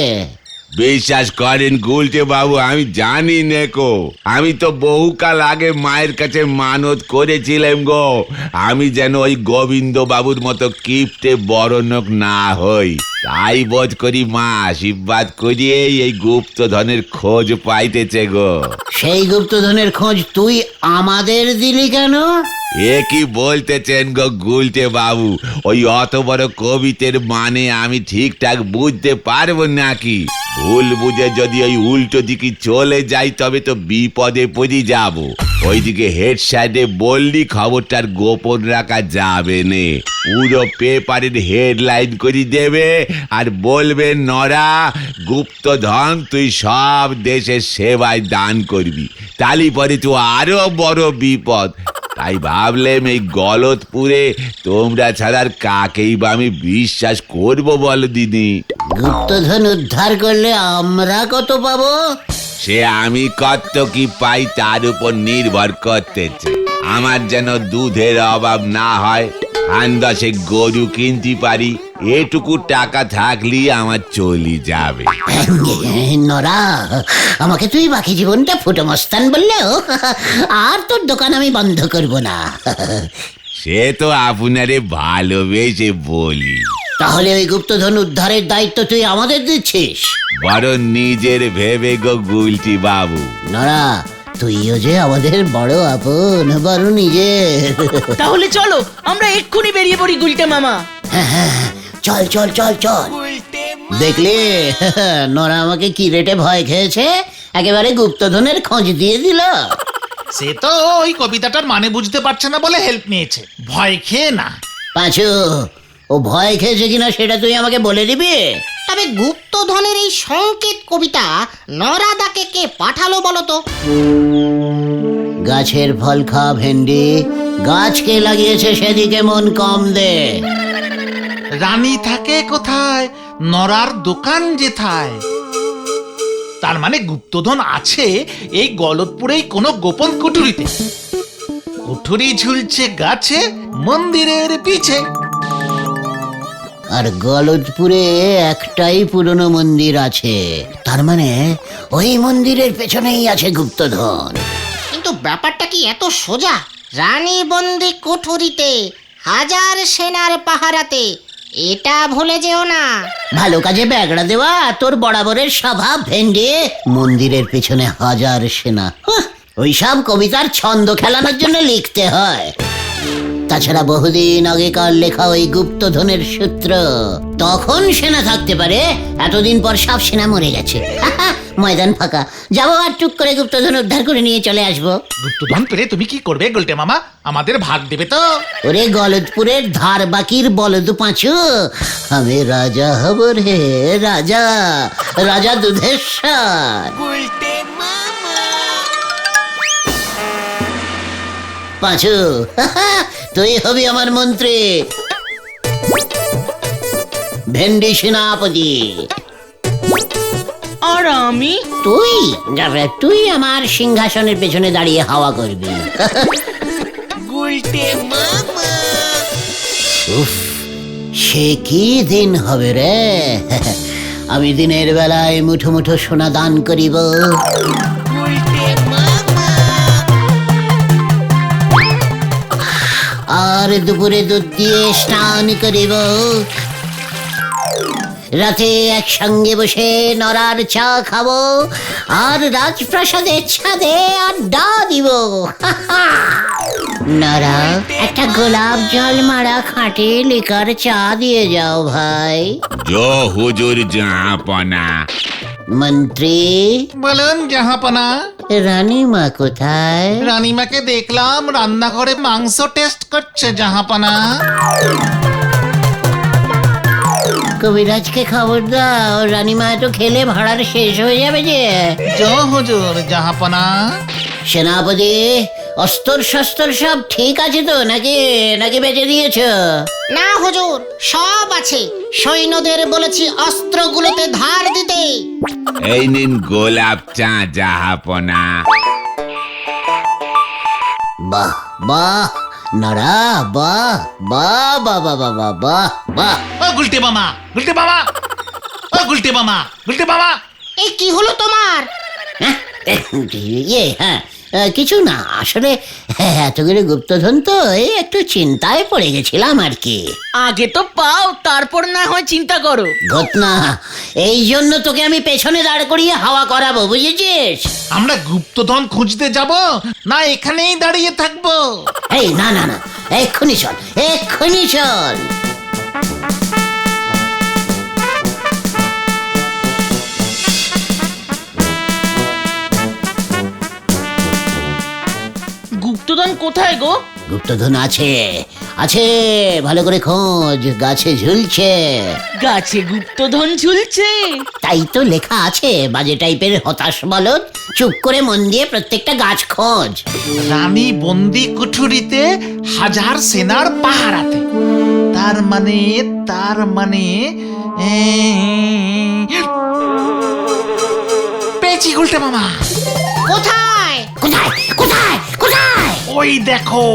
বিশ্বাস করেন গুলটে বাবু, আমি জানি নেকো। আমি তো বহুকাল আগে মায়ের কাছে মানত করেছিলাম গো, আমি যেন ওই গোবিন্দ বাবুর মতো কিপ্টে বড়লোক না হই। তাই বোধ করি মা আশীর্বাদ করিয়ে এই গুপ্তধনের খোঁজ পাইতেছে গো। সেই গুপ্তধনের খোঁজ তুই আমাদের দিলি কেন? এ কি বলতেছেন গো গুলটে বাবু? ওই অত বড় কবিতের মানে আমি ঠিকঠাক বুঝতে পারবো নাকি? ভুল বুঝে যদি ওই উল্টো দিকে চলে যাই তবে তো বিপদে পড়ে যাব। ওইদিকে হেড সাইডে বললি খবরটার গোপন রাখা যাবে নে, পুরো পেপারের হেডলাইন করে দেবে আর বলবে নরা গুপ্তধন তুই সব দেশের সেবায় দান করবি, তালি পরে তো আরো বড় বিপদ। তাই ভাবলাম এই গলতপুরে তোমরা ছাড়ার কাকেই বা আমি বিশ্বাস করবো বলো দিদি? গুপ্তধন উদ্ধার করলে আমরা কত পাবো? সে আমি কত কি পাই তার উপর নির্ভর করতেছে। আমার যেন দুধের অভাব না হয়, 5-10 গরু কিনতে পারি, এটুকু টাকা থাকলেই আমার চলি যাবে। নরা, আমাকে তুই বাকি জীবনটা ফুটো মস্তান বললেও আর তোর দোকান আমি বন্ধ করব না। সে তো আপনারে ভালোবেসে বলি। তাহলে ওই গুপ্তধন উদ্ধারের দায়িত্ব তুই আমাদের দিচ্ছিস? বড় নিজের ভেবে গো গুলটি বাবু। নরা, তুইও যে আমাদের বড় আপন, বড় নিজের। তাহলে চলো আমরা এক্ষুনি বেরিয়ে পড়ি গুলটে মামা। চল চল চল চল। দেখলি নরা আমাকে কি রেটে ভয় খেয়েছে, একেবারে গুপ্তধনের খোঁজ দিয়ে দিল। সে তো ওই কবিতাটার মানে বুঝতে পারছে না বলে হেল্প নিয়েছে, ভয় খেয়ে না। পাঁচু, ও ভয় খেয়েছে কিনা সেটা তুই আমাকে বলে দিবি? তবে গুপ্তধনের এই সংকেত কবিতা নরাদাকে কে পাঠালো বলো তো? গাছের ফল খা ভেন্ডি, গাছকে লাগিয়েছে সেদিকে মন কম দে। রানী থাকে কোথায়, নরার দোকান যেথায়। তার মানে গুপ্তধন আছে এই গলতপুরেই কোনো গোপন কুঠুরিতে। কুঠুরি ঝুলছে গাছে, মন্দিরের পিছে। আর গলতপুরে একটাই পুরনো মন্দির আছে, তার মানে ওই মন্দিরের পেছনেই আছে গুপ্তধন। কিন্তু ব্যাপারটা কি এত সোজা? রানী বন্দি কুঠুরিতে, 1000 সেনার পাহারাতে, এটা ভুলে যেও না। ভালো কাজে ব্যাগড়া দেওয়া তোর বরাবরের স্বভাব ভেন্ডে। মন্দিরের পেছনে 1000 সেনা, ওই সব কবিতার ছন্দ খেলানোর জন্য লিখতে হয়। তাছাড়া বহুদিন আগেকার লেখা ওই গুপ্তধনের সূত্র, তখন সেনা থাকতে পারে, এতদিন পর সব সেনা মরে গেছে, ময়দান ফাঁকা। যাবো আর টুক করে গুপ্তধন উদ্ধার করে নিয়ে চলে আসবো। গুপ্তধন পেলে তুমি কি করবে গুলটে মামা? আমাদের ভাগ দেবে তো? ওরে গলতপুরের ধার বাকির বলদ পাঁচু, আমি রাজা হব রে, রাজা, রাজা দুধেশ্বর। পাঁচু, তুই হবি আমার মন্ত্রী, ভেন্ডি সেনাপতি। আর আমি? তুই আমার সিংহাসনের পেছনে দাঁড়িয়ে হাওয়া করবি। উফ, সে কি দিন হবে রে! আমি দিনের বেলায় মুঠো মুঠো সোনা দান করিব, আর দুপুরে দুধ দিয়ে স্নান করিব, রাতে একসঙ্গে বসে নরার চা খাবো, আর রাজপ্রাসাদের ছাদে আড্ডা দিব। নরা, একটা গোলাপ জল মারা খাঁটি লিকার চা দিয়ে যাও ভাই। জো হুজুর জাহাপনা। মন্ত্রী বলুন জাহাপনা। রানীমা কোথায়? রানীমাকে দেখলাম রান্নাঘরে মাংস টেস্ট করছে জাহাপনা। কবিরাজকে খবর দাও, রানীমা তো খেলে ভাড়ার শেষ হয়ে যাবে যে। জো হুজুর জাহাপনা। সেনাপতি, অস্ত্র শস্ত্র সব ঠিক আছে তো নাকি নাকি বেঁচে দিয়েছ? না হুজুর, সব আছে। সৈন্যদের বলেছি অস্ত্রগুলোতে ধার দিতে। এই নিন গোলাপ চা জাহাপনা। বাহ বাহ নড়া, বাহ বাহ বাহ বাহ বাহ বাহ বাহ বাহ। ও গুলটে মামা, গুলটে মামা, ও গুলটে মামা, গুলটে মামা। এই কি হলো তোমার? হ্যাঁ, হ্যাঁ কিছু না, আসলে এতগুলো গুপ্তধন তো এই একটু চিন্তায় পড়ে গেছিলাম আর কি। আগে তো পাও, তারপর না হয় চিন্তা করো। ঘটনা, এই জন্য তোকে আমি পেছনে দাঁড় করিয়ে হাওয়া করাবো, বুঝেছিস? আমরা গুপ্তধন খুঁজতে যাব না এখানেই দাঁড়িয়ে থাকবো? এই না না না, এক্ষুনি চল, এক্ষুনি চল। গুপ্তধন কোথায় গো? গুপ্তধন আছে, আছে, ভালো করে খোঁজ, গাছে ঝুলছে। গাছে গুপ্তধন ঝুলছে? তাই তো লেখা আছে, বাজে টাইপের হতাশ বলদ, চুপ করে মন দিয়ে প্রত্যেকটা গাছ খোঁজ। রানী বন্দি কুঠুরিতে, হাজার সেনার পাহারাতে। তার মানে পেয়েছি গুলটে মামা। কোথায়? কোথায় কোথায় কোথায়? ওই দেখো।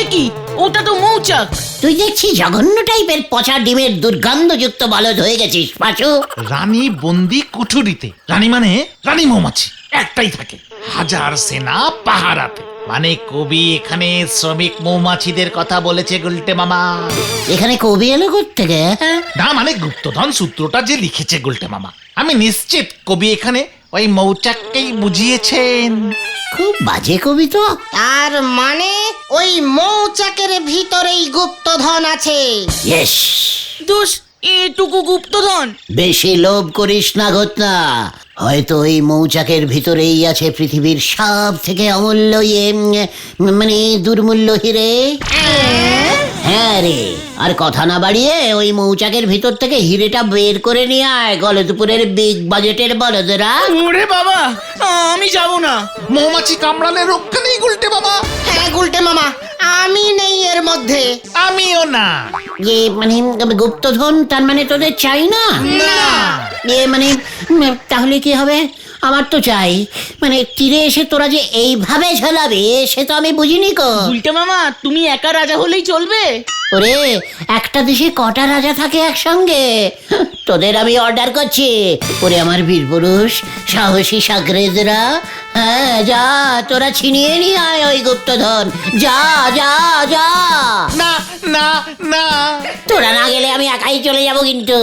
এ কি, ওটা তো মৌচাক। তুই দেখছি জঘন্য টাইপের পচা ডিমের দুর্গন্ধযুক্ত বলদ হয়ে গেছিস পাঁচু। রানী বন্দি কুঠুরিতে, রানী মানে রানী মৌমাছি একটাই থাকে, হাজার সেনা পাহারাতে। মানে কবি এখানে শ্রমিক মৌমাছিদের কথা বলেছে গুলটে মামা। এখানে কবি এলো থেকে? না মানে গুপ্তধন সূত্রটা যে লিখেছে গুলটে মামা, আমি নিশ্চিত কবি এখানে ওই মৌচাককেই বুঝিয়েছেন। খুব বাজে কবি তো। তার মানে ওই মৌচাকের ভিতরেই গুপ্তধন আছে। ইয়েস। দোষ, এটুকু গুপ্তধন? বেশি লোভ করিস না ঘটনা, হয়তো ওই মৌচাকের ভিতরেই আছে পৃথিবীর সব থেকে অমূল্য মানে দুর্মূল্য হিরে। হ্যাঁ রে, আর কথা না বাড়িয়ে ওই মৌচাকের ভিতর থেকে হিরেটা বের করে নিয়ে আয়, গলতপুরের বিগ বাজেটের বলদেরা। ওরে বাবা, আমি যাব না। মৌমাছি কামড়ালে রক্ষা নেই গুলটে মামা। হ্যাঁ গুলটে মামা, আমি নেই এর মধ্যে। আমিও না। মানে গুপ্তধন তার মানে তোদের চাই না? না। মানে তাহলে কি হবে? আমার তো চাই। মানে তীরে এসে তোরা যে এইভাবে ঝোলাবে সে তো আমি বুঝিনি কো। উল্টে মামা, তুমি একা রাজা হলেই চলবে? ওরে, একটা দেশে কটা রাজা থাকে একসঙ্গে? তোদের আমি অর্ডার করছি, ওরে আমার বীর পুরুষ সাহসী সাগরেদরা, হ্যাঁ যা, তোরা ছিনিয়ে নিয়ে আয় ওই গুপ্তধন, যা যা যা। না না না, তোরা না গেলে আমি একাই চলে যাব, কিন্তু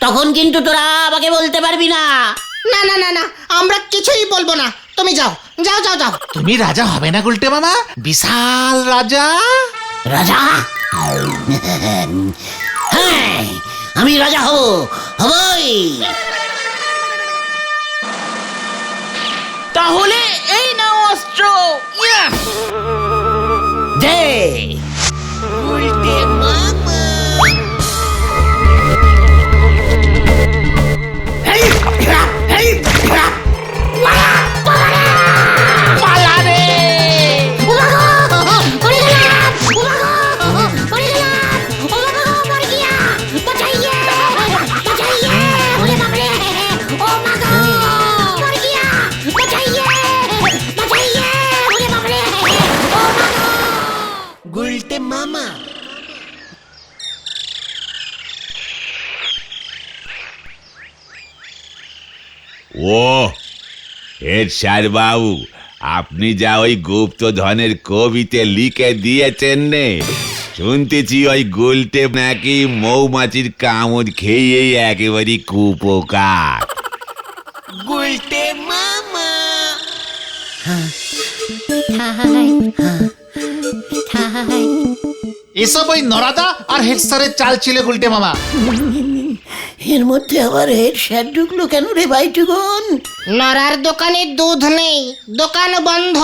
তখন কিন্তু তোরা আমাকে বলতে পারবি না। না না না না, আমরা কিছুই বলবো না, তুমি যাও যাও যাও যাও। তুমি রাজা হবে না গুলটে মামা? বিশাল রাজা। রাজা? হ্যাঁ, আমি রাজা হবই। তাহলে এই নাও অস্ত্র। ইয়া! দে। উল্টে মামা। ও হেড স্যার বাবু, আপনি যা ওই গুপ্তধনের কবিতে লিখে দিয়েছেন নে, শুনতেছি ওই গুলটে নাকি মৌমাছির কামড় খেয়েই একেবারে কুপোকার। গুলটে মামা। এসব ওই নরাদা আর হেড স্যারের চাল ছিল গুলটে মামা। এর মধ্যে আবার হেড স্যার ঢুকলো কেন রে ভাইটুগন? নরার দোকানে দুধ নেই, দোকান বন্ধ,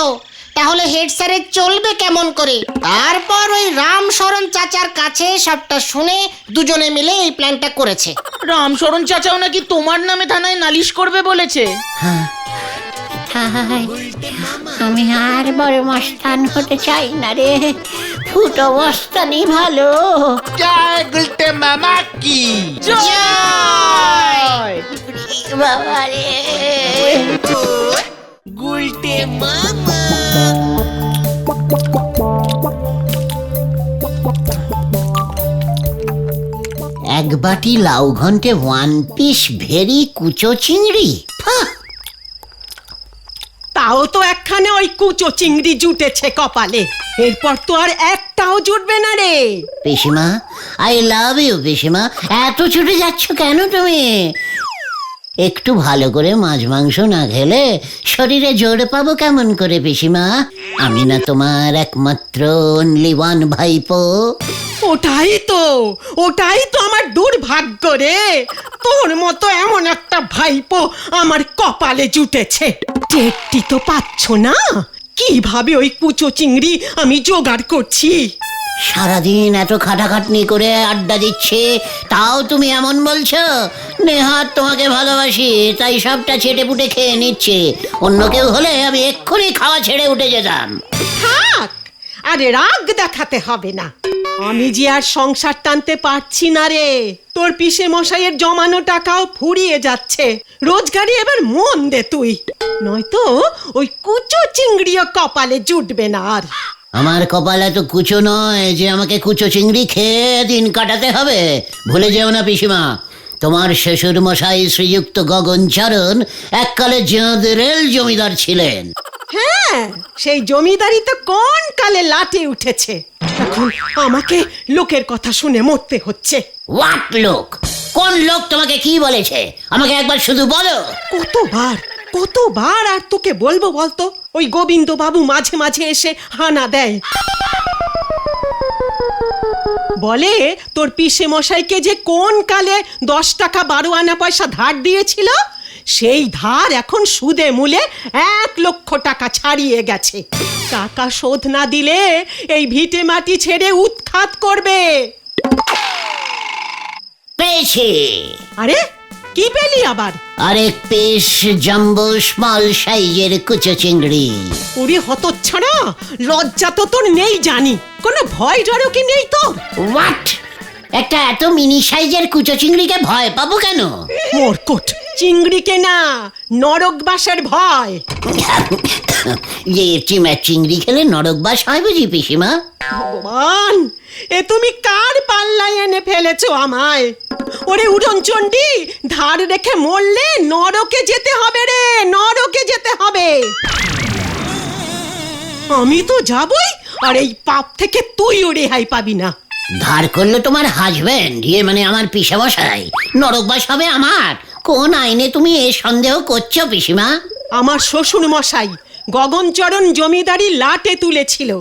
তাহলে হেড স্যারের চলবে কেমন করে? তারপর ওই রামশরণ চাচার কাছে সবটা শুনে দুজনে মিলে এই প্ল্যানটা করেছে। রামশরণ চাচাও নাকি তোমার নামে থানায় নালিশ করবে বলেছে। আমি আর বড় মস্তান হতে চাই না রে, ফুটো মস্তানি ভালো। জয় গুলটে মামা কি জয়! বাবা রে। গুল এক বাটি লাউ ঘন্টে 1 পিস ভেরি কুচো চিংড়ি। ফাহ! তাও তো একখানে ওই কুচো চিংড়ি জুটেছে কপালে, এরপর তো আর একটাও জুটবে না রে। পিসিমা, আই লাভ ইউ পিসিমা। এত ছুটে যাচ্ছ কেন তুমি? একটু ভালো করে মাছ মাংস না খেলে শরীরে জোর পাবো কেমন করে পিসিমা? আমি না তোমার একমাত্র অনলি ওয়ান ভাইপো। ওটাই তো আমার দুর্ভাগ্য রে। তোর মতো এমন একটা ভাইপো আমার কপালে জুটেছে। টেরটি তো পাচ্ছ না কিভাবে ওই কুচো চিংড়ি আমি জোগাড় করছি। সারাদিন এত খাটাখাটনি করে আড্ডা দিচ্ছে, তাও তুমি এমন বলছো? নেহাত তোমাকে ভালোবাসি তাই সবটা ছেটে পুটে খেয়ে নিচ্ছে। অন্য কেউ হলে আমি এক্ষুনি খাওয়া ছেড়ে উঠে যেতাম। থাক, আরে রাগ দেখাতে হবে না। আমি যে আর সংসার টানতে পারছি না রে। তোর পিসে মশাইয়ের জমানো টাকাও ফুরিয়ে যাচ্ছে। রোজগারে এবার মন দে তুই, নয়তো ওই কুচো চিংড়িও কপালে জুটবে না আর। আমার কপালে তো কুচো নয় যে আমাকে কুচো চিংড়ি খেয়ে দিন কাটাতে হবে। ভুলে যেও না পিসিমা, তোমার শ্বশুর মশাই শ্রীযুক্ত গগনচরণ এককালে রেল জমিদার ছিলেন। হ্যাঁ, সেই জমিদারি তো কোন কালে লাটে উঠেছে। এখন আমাকে লোকের কথা শুনে মরতে হচ্ছে। হোয়াট লোক? কোন লোক তোমাকে কি বলেছে আমাকে একবার শুধু বলো। কতবার আর তোকে বলবো বলতো? ওই গোবিন্দ বাবু মাঝে মাঝে এসে হানা দেয়, বলে তোর পিসে মশাইকে যে কোন কালে 10 টাকা 12 আনা পয়সা ধার দিয়েছিল, সেই ধার এখন সুদে মূলে 1 লক্ষ টাকা ছাড়িয়ে গেছে। টাকা শোধ না দিলে এই ভিটে মাটি ছেড়ে উৎখাত করবে। পেয়েছি। আরে কি পেলি আবার? আরেক পিস জাম্বো স্মল সাইজের কুচো চিংড়ি। ওরে হতচ্ছাড়া, লজ্জা তো তোর নেই জানি, কোনো ভয় ডরও কি নেই তোর? হোয়াট? একটা এত মিনি সাইজের কুচো চিংড়িকে ভয় পাবো কেন? মোরকট, চিংড়িকে না, নরকবাসের ভয়। যে চিংড়ি খেলে নরকবাস হয় বুঝি পিসিমা? ভগবান, এ তুমি কার পাল্লায় এনে ফেলেছো আমায়? ওরে উড়নচণ্ডী, ধার রেখে মরলে নরকে যেতে হবে রে, নরকে যেতে হবে। আমি তো যাবই, আর এই পাপ থেকে তুইও রেহাই পাবি না। ধার করলো তোমার হাজবেন্ড, মানে আমার পিসামশাই, নরকবাস হবে আমার? কোন আইনে তুমি এ সন্দেহ করছো পিসিমা? আমার শ্বশুর মশাই গগনচরণ জমিদারি লাটে তুলেছিল,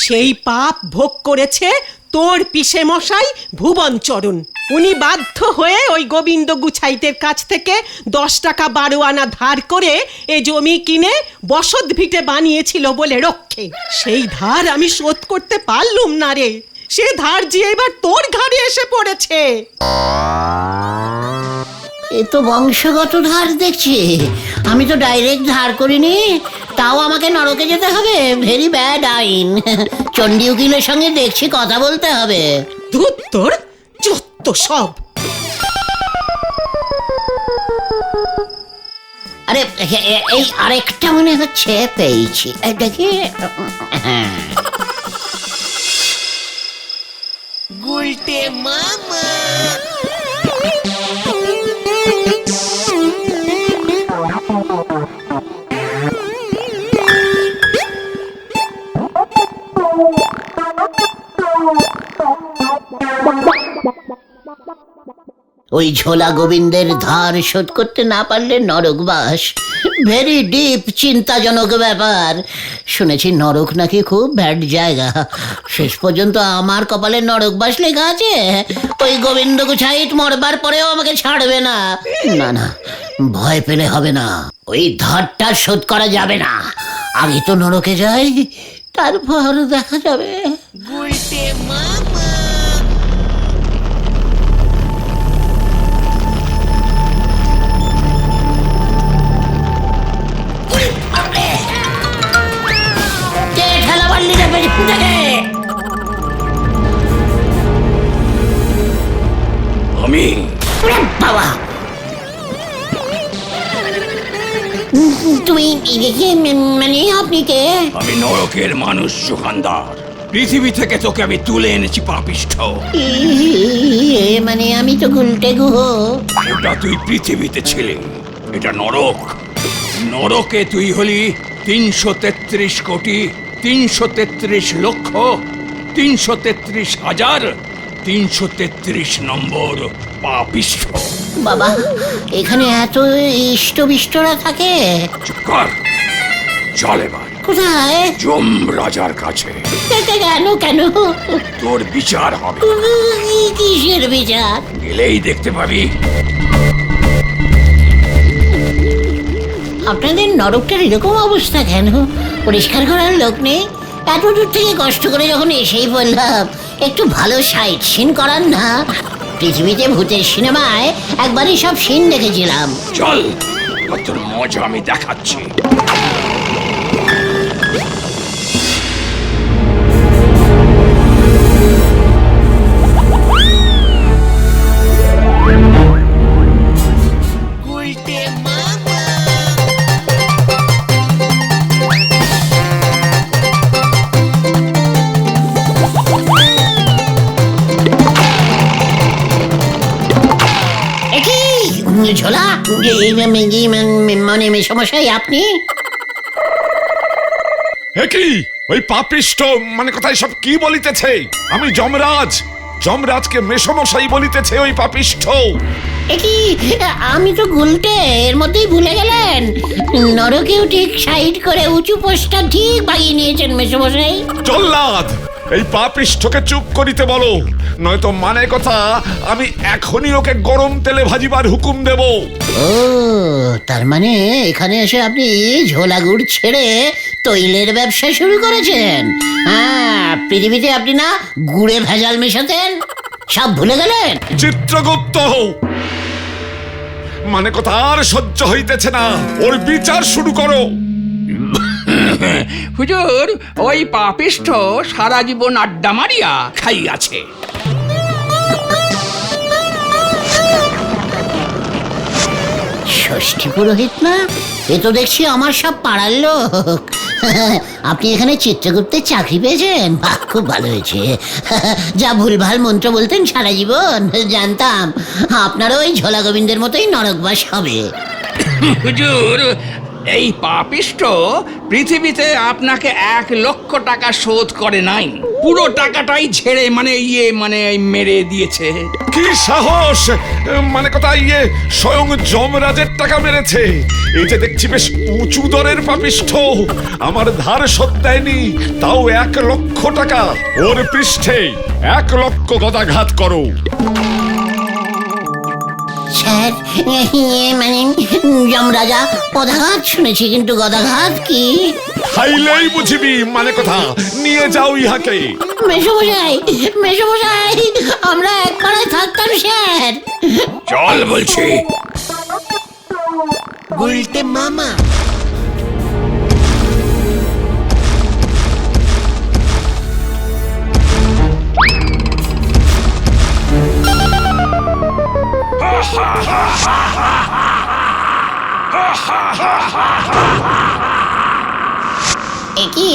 সেই পাপ ভোগ করেছে তোর পিসে মশাই ভুবনচরণ। উনি বাধ্য হয়ে ওই গোবিন্দ গুছাইতের কাছ থেকে 10 টাকা 12 আনা ধার করে এ জমি কিনে বসত ভিটে বানিয়েছিল বলে রক্ষে। সেই ধার আমি শোধ করতে পারলুম না রে। সে ধার যে এবার তোর ঘাড়ে এসে পড়েছে। এ তো বংশগত ধার দেখছি। আমি তো ডাইরেক্ট ধার করিনি, তাও আমাকে নরকে যেতে হবে। ভেরি ব্যাড আইন। চণ্ডী উকিলের সঙ্গে দেখছি কথা বলতে হবে। ধুত তোর যত সব। আরে এই আরেকটা মনে হচ্ছে পেয়েছি, দেখি। হ্যাঁ, ওই ঝোলা গোবিন্দের ধার শোধ করতে না পারলে নরকবাস। ভেরি ডিপ, চিন্তাজনক ব্যাপার। শুনেছি নরক নাকি খুব ব্যাড জায়গা। শেষ পর্যন্ত আমার কপালে নরকবাস লেখা আছে। ওই গোবিন্দ গুছাইত মরবার পরেও আমাকে ছাড়বে না। না না, ভয় পেলে হবে না। ওই ধারটা শোধ করা যাবে না। আগে তো নরকে যাই, তারপর দেখা যাবে। আমি বাবা, তুমি মানে আপনি কে? আমি নরকের মানুষ সুখানদার। পৃথিবী থেকে তোকে আমি তুলে এনেছি পাপিষ্ঠ। মানে আমি তো গুলটে গুহ। ওটা তুই পৃথিবীতে ছিলে, এটা নরক। নরকে তুই হলি 333 কোটি 333 লক্ষ 333,333 নম্বর পাপিষ্ঠ। বাবা, এখানে এত ইষ্টবিষ্টরা থাকে? চুপ কর, চল এবার কোথায়? যমরাজার কাছে। কেন কেন? তোর বিচার হবে। কিসের বিচার? গেলেই দেখতে পাবি। আপনাদের নরকটার এরকম অবস্থা কেন? পরিষ্কার করার লোক নেই? এত দূর থেকে কষ্ট করে যখন এসেই বললাম একটু ভালো সাইট সিন করার না। পৃথিবীতে ভূতের সিনেমায় একবারই সব সিন দেখেছিলাম। চল, তোর মজা আমি দেখাচ্ছি। ঝোলা, মানে মেশমশাই আপনি? কি ওই পাপিষ্ঠ মানে কোথায় সব কি বলিতেছে? আমি যমরাজ, যমরাজকে মেসমশাই বলিতেছে ওই পাপিষ্ঠ। কি আমি তো গুলটে, এর মধ্যেই ভুলে গেলেন? নরকেও ঠিক সাইড করে উঁচু পোস্টটা ঠিক বাগিয়ে নিয়েছেন মেশমশাই। জল্লাদ, এই পাপিষ্ঠকে চুপ করিতে বলো, নয়তো মানে কথা আমি এখনই ওকে গরম তেলে ভাজিবার হুকুম দেব। ও, তার মানে এখানে এসে আপনি ঝোলা গুড় ছেড়ে তৈলের ব্যবসা শুরু করেছেন? হ্যাঁ, পৃথিবীতে আপনি না গুড়ে ভেজাল মেশাতেন, সব ভুলে গেলেন? চিত্রগুপ্ত, মানে কথা আর সহ্য হইতেছে না, ওর বিচার শুরু করো। হুজুর, ওই পাপিষ্ঠ সারা জীবন আড্ডা মারিয়া খাইয়াছে। ষষ্ঠী পুরোহিত না? এ তো দেখছি আমার সব পাড়ার লোক। আপনি এখানে চিত্রগুপ্তের চাকরি পেয়েছেন? বাহ, খুব ভালো হয়েছে। যা ভুলভাল মন্ত্র বলতেন সারা জীবন, জানতাম আপনারও ওই ঝোলা গোবিন্দের মতোই নরকবাস হবে। হুজুর, এই পাপিষ্ঠ পৃথিবীতে আপনাকে 1 লক্ষ টাকা শোধ করে নাই, পুরো টাকাটাই ঝেড়ে মানে মেরে দিয়েছে। কি সাহস! মানে কথা স্বয়ং যমরাজের টাকা মেরেছে। এই যে দেখছি বেশ উঁচু দরের পাপিষ্ঠ, আমার ধার শোধ দেয়নি, তাও 1 লক্ষ টাকা। ওর পৃষ্ঠে 1 লক্ষ গদাঘাত করো। স্যার, মানে যমরাজা পদাঘাত শুনেছি, কিন্তু গদাঘাত কি? খাইলেই বুঝিবি, মানে কথা নিয়ে যাও ইহাকে। মেশমশাই, মেশমশাই, আমরা এক পাড়ায় থাকতাম স্যার। চল বলছি। গুলটে মামা। কি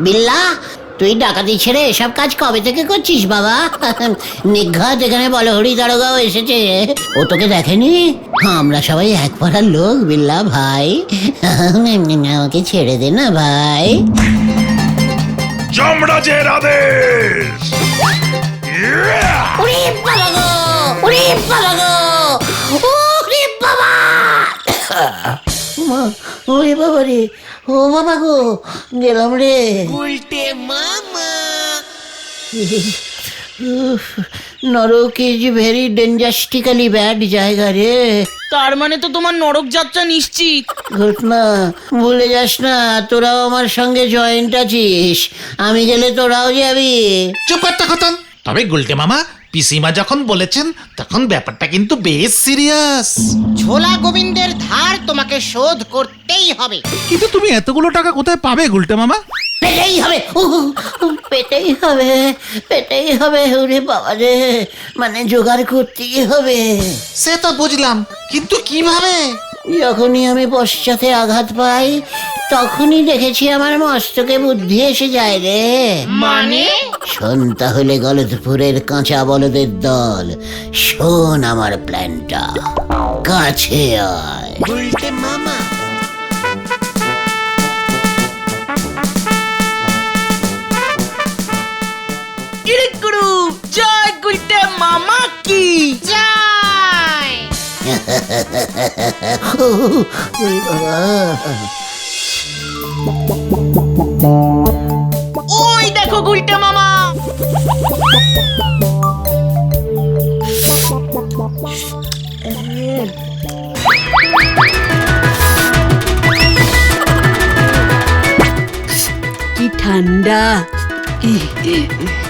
বিল্লা, তুই ডাকাতি ছেড়ে এসব কাজ কবে থেকে করছিস বাবা? নিঘাত এখানে বলহরি দারোগাও এসেছে, ও তোকে দেখেনি? আমরা সবাই এক পাড়ার লোক বিল্লা ভাই, আমাকে ছেড়ে দে না ভাই। যমরাজের আদেশ। ওরে বাবা গো, ওরে বাবা গো, ওরে বাবা, ওরে বাবা রে, ও বাবা গো, গেলাম রে। গুলটে মামা। নরক ইজ ভেরি ডেঞ্জাস্টিক্যালি ব্যাড জায়গা রে। তার মানে তো তোমার নরক যাত্রা নিশ্চিত। ঘটনা ভুলে যাস না, তোরাও আমার সঙ্গে জয়েন্ট আছিস, আমি গেলে তোরাও যাবি। চুপ একটা খতন। তবে গুলটে মামা, পিসিমা যখন বলেছেন তখন ব্যাপারটা কিন্তু বেশ সিরিয়াস। ঝোলা গোবিন্দের ধার তোমাকে শোধ করতেই হবে। কিন্তু তুমি এতগুলো টাকা কোথায় পাবে গুলটে মামা? পেটেই হবে, পেটেই হবে, পেটেই হবে। ওরে বাবা রে, মানে জোগাড় করতেই হবে। সে তো বুঝলাম, কিন্তু কিভাবে? যখনই আমি পশ্চাতে আঘাত পাই তখনই দেখেছি আমার মস্তকে বুদ্ধি এসে যায় রে। মানে শোন তাহলে গলদপুরের কাঁচা বলদের দল, শোন আমার প্ল্যানটা, কাছে আয়। গুরু জয় গুলটে মামা কি জয়। ওরে বাবা, ওই দেখো গুলটে মামা। কি ঠান্ডা।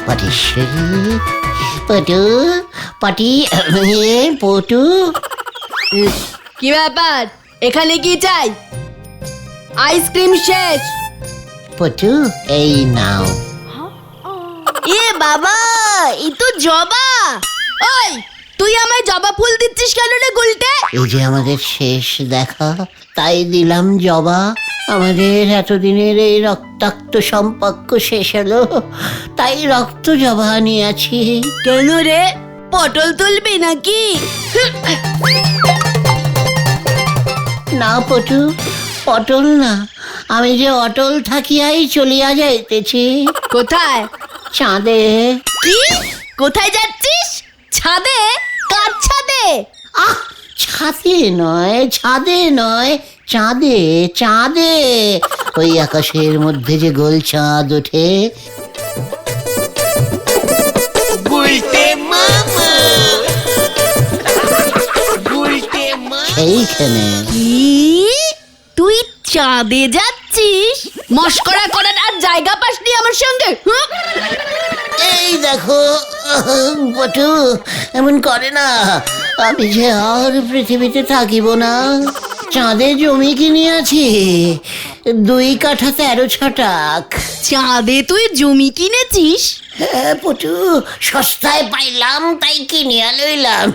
পাটিশ্বরী, পটু, পাটি, পটু। কি ব্যাপার, এখানে কি চাই? আইসক্রিম শেষ। পটু এই নাও। এ বাবা, এই তো জবা। ওই তুই আমায় জবা ফুল দিচ্ছিস কেন রে গুলটে? এই যে আমাদের শেষ দেখা, তাই দিলাম জবা। আমাদের এতদিনের এই রক্তাক্ত সম্পর্ক শেষ হলো, তাই রক্ত জবা নিয়েছি। কেন রে, পটল তুলবি নাকি? না পটু, পটল না, আমি যে অটল থাকিয়াই চলিয়া যাইতেছি। কোথায়? চাঁদে। কি? কোথায় যাচ্ছিস? ছাদে? কার ছাদে? আহ, ছাদে নয়, ছাদে নয়, চাঁদে, চাঁদে। ওই আকাশের মধ্যে যে গোল চাঁদ ওঠে। সেইখানে। কি? তুই চাঁদে যাচ্ছিস? মস্করা করার আর জায়গা পাসনি আমার সঙ্গে? হুঁ? এই দেখো পটু, এমন করে না, আমি যে আর পৃথিবীতে থাকিব না। চাঁদে জমি কিনিয়াছি, 2 কাঠা 13 ছটাক। চাঁদে তুই জমি কিনেছিস? হ্যাঁ পটু, সস্তায় পাইলাম তাই কিনিয়া লইলাম,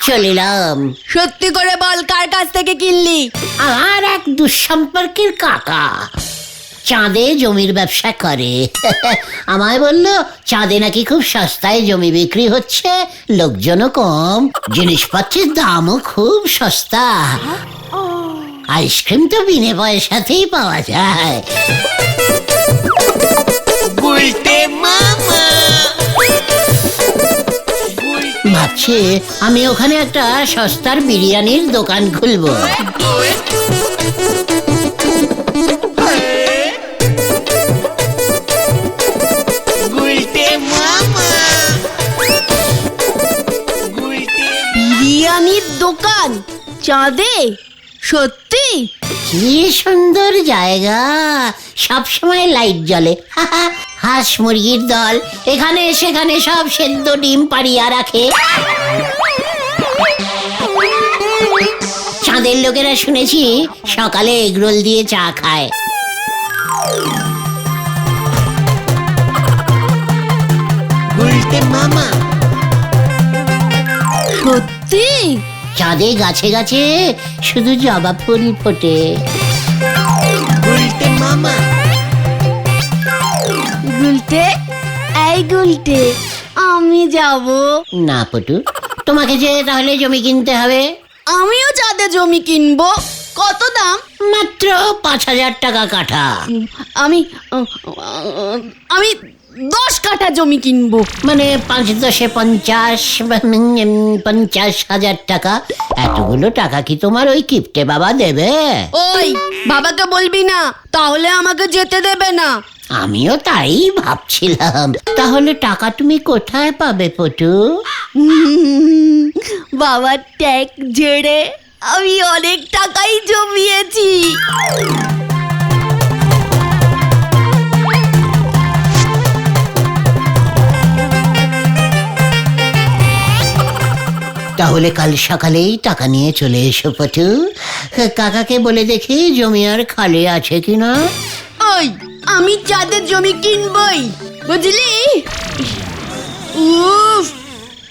চলিলাম। সত্যি করে বল, কার কাছ থেকে কিনলি? আর এক দুঃসম্পর্কের কাকা চাঁদে জমির ব্যবসা করে। আমায় বলল চাঁদে নাকি খুব সস্তায় জমি বিক্রি হচ্ছে, লোকজনও কম, জিনিসপত্রের দামও খুব সস্তা, আইসক্রিম তো বিনে পয়সাতেই পাওয়া যায়। ভাবছি আমি ওখানে একটা সস্তার বিরিয়ানির দোকান খুলবো। বিরিয়ানির দোকান চাঁদে? সত্যি? কি সুন্দর জায়গা, সব সময় লাইট জ্বলে। হাঁস মুরগির দল এখানে সেখানে সব সেদ্ধ ডিম পাড়িয়া রাখে। চাঁদের লোকেরা শুনেছি সকালে এগরোল দিয়ে চা খায়। মামা সত্যি? চাঁদে গাছে গাছে শুধু জবা ফুল ফোটে। মামা গুলটে, এই গুলটে, আমি যাব না পটু, তোমাকে যে তাহলে জমি কিনতে হবে। আমিও চাঁদে জমি কিনবো। কত দাম? মাত্র 5,000 টাকা কাঠা। আমি আমি 10 কাঠা জমি কিনবো। মানে 5 10 50,000 টাকা। এতগুলো টাকা কি তোমার ওই কিপ্টে বাবা দেবে? ওই বাবাকে বলবি না, তাহলে আমাকে যেতে দেবে না। আমিও তাই ভাবছিলাম। তাহলে টাকা তুমি কোথায় পাবে পটু? বাবার ট্যাক্স ঝেড়ে আমি অনেক টাকাই জমিয়েছি। তাহলে কাল সকালেই টাকা নিয়ে চলে এসো পটু। কাকাকে বলে দেখি জমি আর খালি আছে কিনা। ওই আমি চাঁদের জমি কিনবই, বুঝলি? উফ,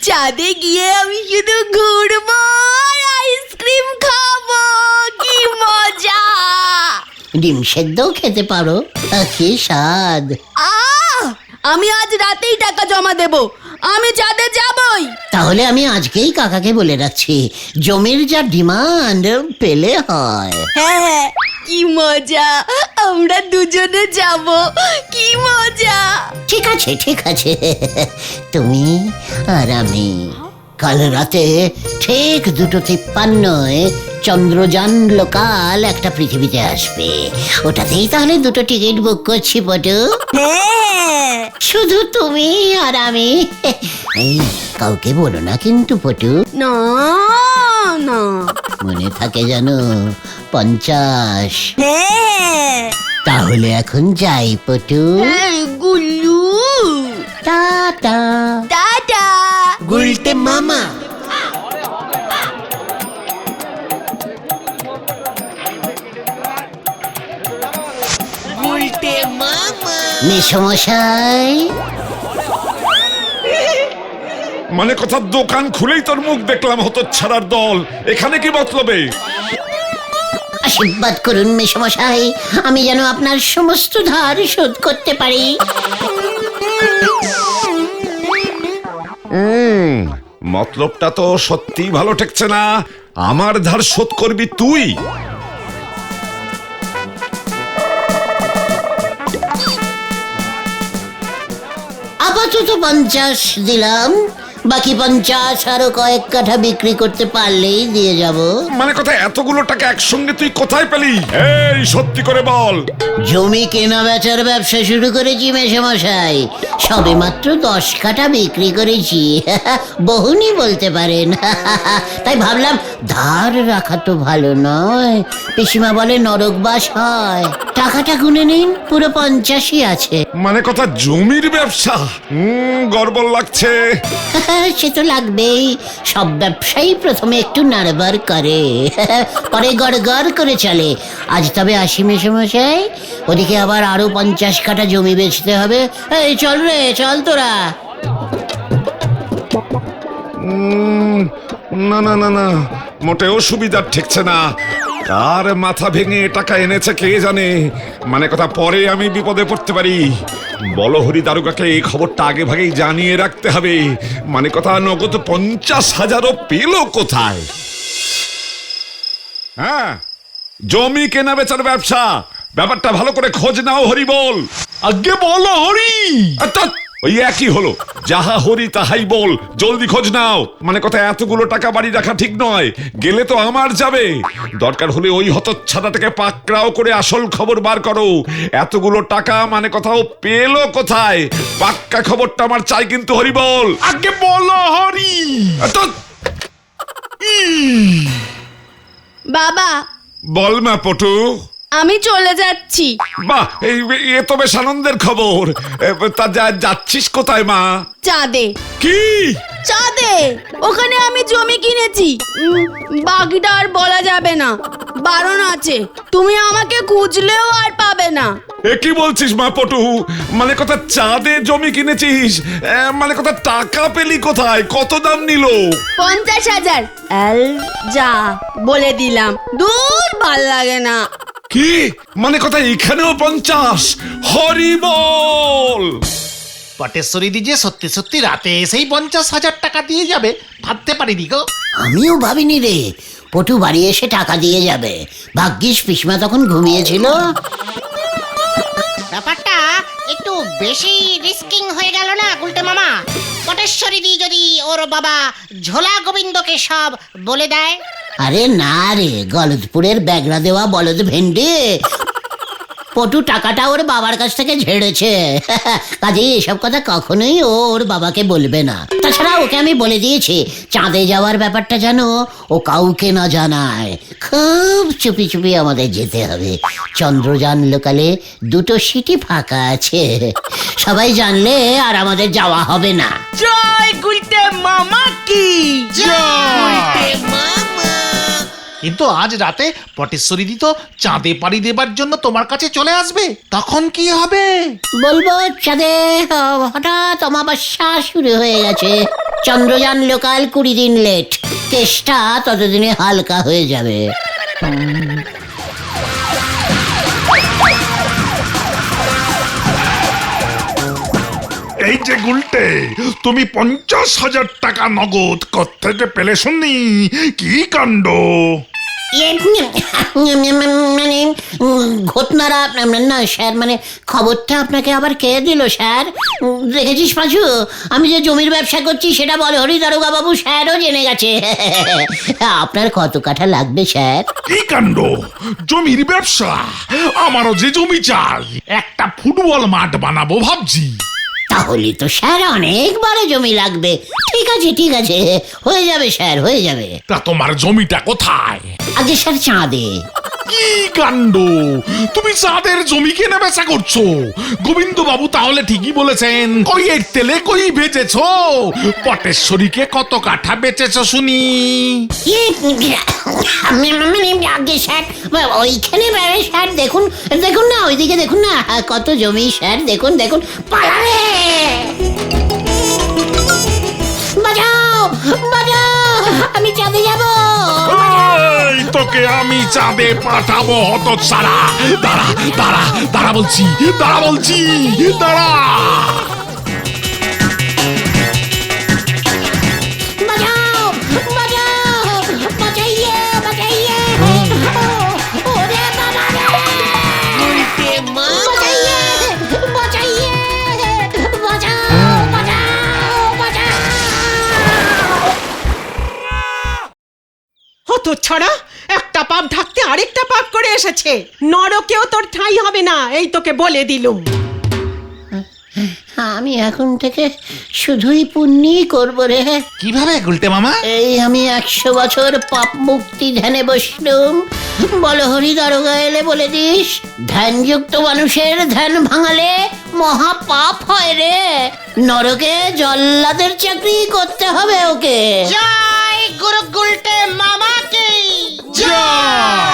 চাঁদে গিয়ে আমি শুধু ঘুরবো আর আইসক্রিম আইসক্রিম খাবো, কি মজা! ডিম সেদ্ধও খেতে পারো, কি স্বাদ! আমি আজ রাতেই টাকা জমা দেব, আমি চাঁদে যাবই। তাহলে আমি আজকেই কাকাকে বলে রাখছি, জমির যা ডিমান্ড পেলে হয়। হ্যাঁ, কি মজা, আমরা দুজনে যাব, কি মজা। ঠিক আছে ঠিক আছে, তুমি আর আমি কাল রাতে ঠিক 2:53 চন্দ্রযান লোকাল একটা পৃথিবীতে আসবে। ওটাতেই তাহলে 2টো টিকিট বুক করছি পটু। হ্যাঁ, শুধু তুমি আর আমি। এই কাউকে বলো না কিন্তু পটু। না না। মনে থাকে জানো, 50। হ্যাঁ। তাহলে এখন যাই পটু। গুল্লু, টাটা। টাটা। গুলটে মামা। মেসমশাই, মানে কথা, দোকান খুলেই তোর মুখ দেখলাম হতো ছাড়ার দল, এখানে কি মতলবে? আশীর্বাদ করুন মেসমশাই, আমি যেন আপনার সমস্ত ধার শোধ করতে পারি। মতলবটা তো সত্যি ভালো ঠেকছে না। আমার ধার শোধ করবি তুই? আপাতত 50 দিলাম, বাকি 50 আরো কয়েক কাঠা বিক্রি করতে পারলেই দিয়ে যাব। মানে কথা, এতগুলো টাকা একসঙ্গে তুই কোথায় পেলি? এই সত্যি করে বল। জমি কেনা বেচার ব্যবসা শুরু করেছি মেসমশাই, সবে মাত্র 10 কাঠা বিক্রি করেছি। বহুনি বলতে পারেন। তাই ভাবলাম ধার রাখা তো ভালো নয়, পিসিমা বলে নরকবাস হয়। টাকাটা গুনে নিন, পুরো 50ই আছে। মানে কথা, জমির ব্যবসা? গর্ব লাগছে। সে তো লাগবেই, সব ব্যবসায়ী প্রথমে একটু নাড়বার করে, পরে গড় করে চলে। আজ তবে আসি মেসমশাই, ওদিকে আবার আরো 50 কাঠা জমি বেচতে হবে। এই চল রে, চল তোরা। না না না না, মোটেও সুবিধা ঠেকছে না। কার মাথা ভেঙে টাকা এনেছে কে জানে। মানে কথা, পরে আমি বিপদে পড়তে পারি। বলো হরি দারোগাকে এই খবরটা আগে ভাগেই জানিয়ে রাখতে হবে। মানে কথা, নগদ 50,000ও পেল কোথায়? হ্যাঁ, জমি কেনা বেচার ব্যবসা, ব্যাপারটা ভালো করে খোঁজ নাও হরি বল। আগে বলো হরি। ওই একই হলো, যাহা হরি তাহাই বল, জলদি খোঁজ নাও। মানে কথা, এতগুলো টাকা বাড়ি রাখা ঠিক নয়, গেলে তো আমার যাবে। দরকার হলে ওই হতচ্ছাড়াটাকে পাকড়াও করে আসল খবর বার করো। এতগুলো টাকা মানে কথাও পেলো কোথায়? পাক্কা খবরটা আমার চাই কিন্তু হরি বল। আগে বলো হরি। বাবা, বল মা পটু। আমি চলে যাচ্ছি। বাহ, এ তো বেশ আনন্দের খবর। তা যাচ্ছিস কোথায় মা? চাঁদে। কি? চাঁদে, ওখানে আমি জমি কিনেছি। বাকিটা আর বলা যাবে না, বারণ আছে। তুমি আমাকে খুঁজলেও আর পাবে না। এ কি বলছিস মা পটু? মানে কথা, চাঁদে জমি কিনেছিস? মানে কথা, টাকা পেলি কোথায়? কত দাম নিল? 50,000। যা বলে দিলাম, দূর ভাল লাগে না। কি? মানে কথা, এখানেও 50? হরি বল। পটেশ্বরী দি যে সত্যি সত্যি রাতে এসেই 50,000 টাকা দিয়ে যাবে ভাবতে পারিনি গো। আমিও ভাবিনি রে, পটু বাড়ি এসে টাকা দিয়ে যাবে। ভাগ্যিস পিসমা তখন ঘুমিয়েছিল। ব্যাপারটা একটু বেশি রিস্কিং হয়ে গেল না গুলটে মামা? পটেশ্বরী দি যদি ওর বাবা ঝোলা গোবিন্দকে সব বলে দেয়? আরে না রে, গলদপুরের ব্যাগরা দেওয়া বলদ ভেন্ডে। পটু টাকাটা ওর বাবার কাছ থেকে ঝেড়েছে, কাজে এসব কথা কখনোই ওর বাবাকে বলবে না। তাছাড়া ওকে আমি বলে দিয়েছি, চাঁদে যাওয়ার ব্যাপারটা যেন ও কাউকে না জানায়। খুব চুপি চুপি আমাদের যেতে হবে। চন্দ্রযান লোকালে 2টো সিটি ফাঁকা আছে, সবাই জানলে আর আমাদের যাওয়া হবে না। জয় গুলতে মামা কি জয়। কিন্তু আজ রাতে পটেশ্বরী দি তো চাঁদে পাড়ি দেবার জন্য তোমার কাছে চলে আসবে, তখন কি হবে? বলবো চাঁদে হঠাৎ অমাবস্যা শুরু হয়ে গেছে, চন্দ্রযান লোকাল 20 দিন লেট। কেসটা ততদিনে হালকা হয়ে যাবে। এই যে গুলটে, তুমি 50,000 টাকা নগদ কোত্থেকে পেলে শুনি? কি কাণ্ড! মানে ঘটনারা না স্যার, মানে খবরটা আপনাকে আবার কে দিল স্যার? দেখেছিস পাঁচু, আমি যে জমির ব্যবসা করছি সেটা বলহরি দারোগা বাবু স্যারও জেনে গেছে। আপনার কত কাঠা লাগবে স্যার? কি কাণ্ড! জমির ব্যবসা? আমারও যে জমি চাই, একটা ফুটবল মাঠ বানাবো ভাবছি। তাহলে তো স্যার অনেক বড় জমি লাগবে। ঠিক আছে ঠিক আছে, হয়ে যাবে স্যার, হয়ে যাবে। তা তোমার জমিটা কোথায়? আগে স্যার চাঁদে। কি কাণ্ড! তুমি চাঁদের জমি কেনা বেচা করছো? গোবিন্দ বাবু তাহলে ঠিকই বলেছেন। কই এর তেলে কই ভেজেছো? পটেশ্বরীকে কত কাঠা বেচেছো শুনি? আগে স্যার ওইখানে স্যার দেখুন, দেখুন না ওইদিকে দেখুন না কত জমি স্যার, দেখুন দেখুন। পালারে, বাঁচাও বাঁচাও, আমি চাঁদে যাবো। এই তোকে আমি চাঁদে পাঠাবো হতচ্ছাড়া! দাঁড়া দাঁড়া দাঁড়া বলছি, দাঁড়া বলছি, দাঁড়া! বাঁচাও বাঁচাও, বাঁচাইয়ে বাঁচাইয়ে, ওরে বাবা রে! বাঁচাইয়ে বাঁচাইয়ে, বাঁচাও বাঁচাও বাঁচাও। হতো ছড়া, একটা পাপ ঢাকতে আরেকটা পাপ করে এসেছে। নরকেও তোর ঠাঁই হবে না, এই তোকে বলে দিলুম। আমি এখন থেকে শুধুই পুণ্যই করবো রে। কিভাবে গুলটে মামা? এই আমি 100 বছর পাপ মুক্তি ধ্যানে বসলুম। বলহরি দারোগা এলে বলে দিস, ধ্যানযুক্ত মানুষের ধ্যান ভাঙালে মহা পাপ হয় রে। নরকে জল্লাদের চাকরি করতে হবে ওকে। জয় গুরু গুলটে মামাকে জয়!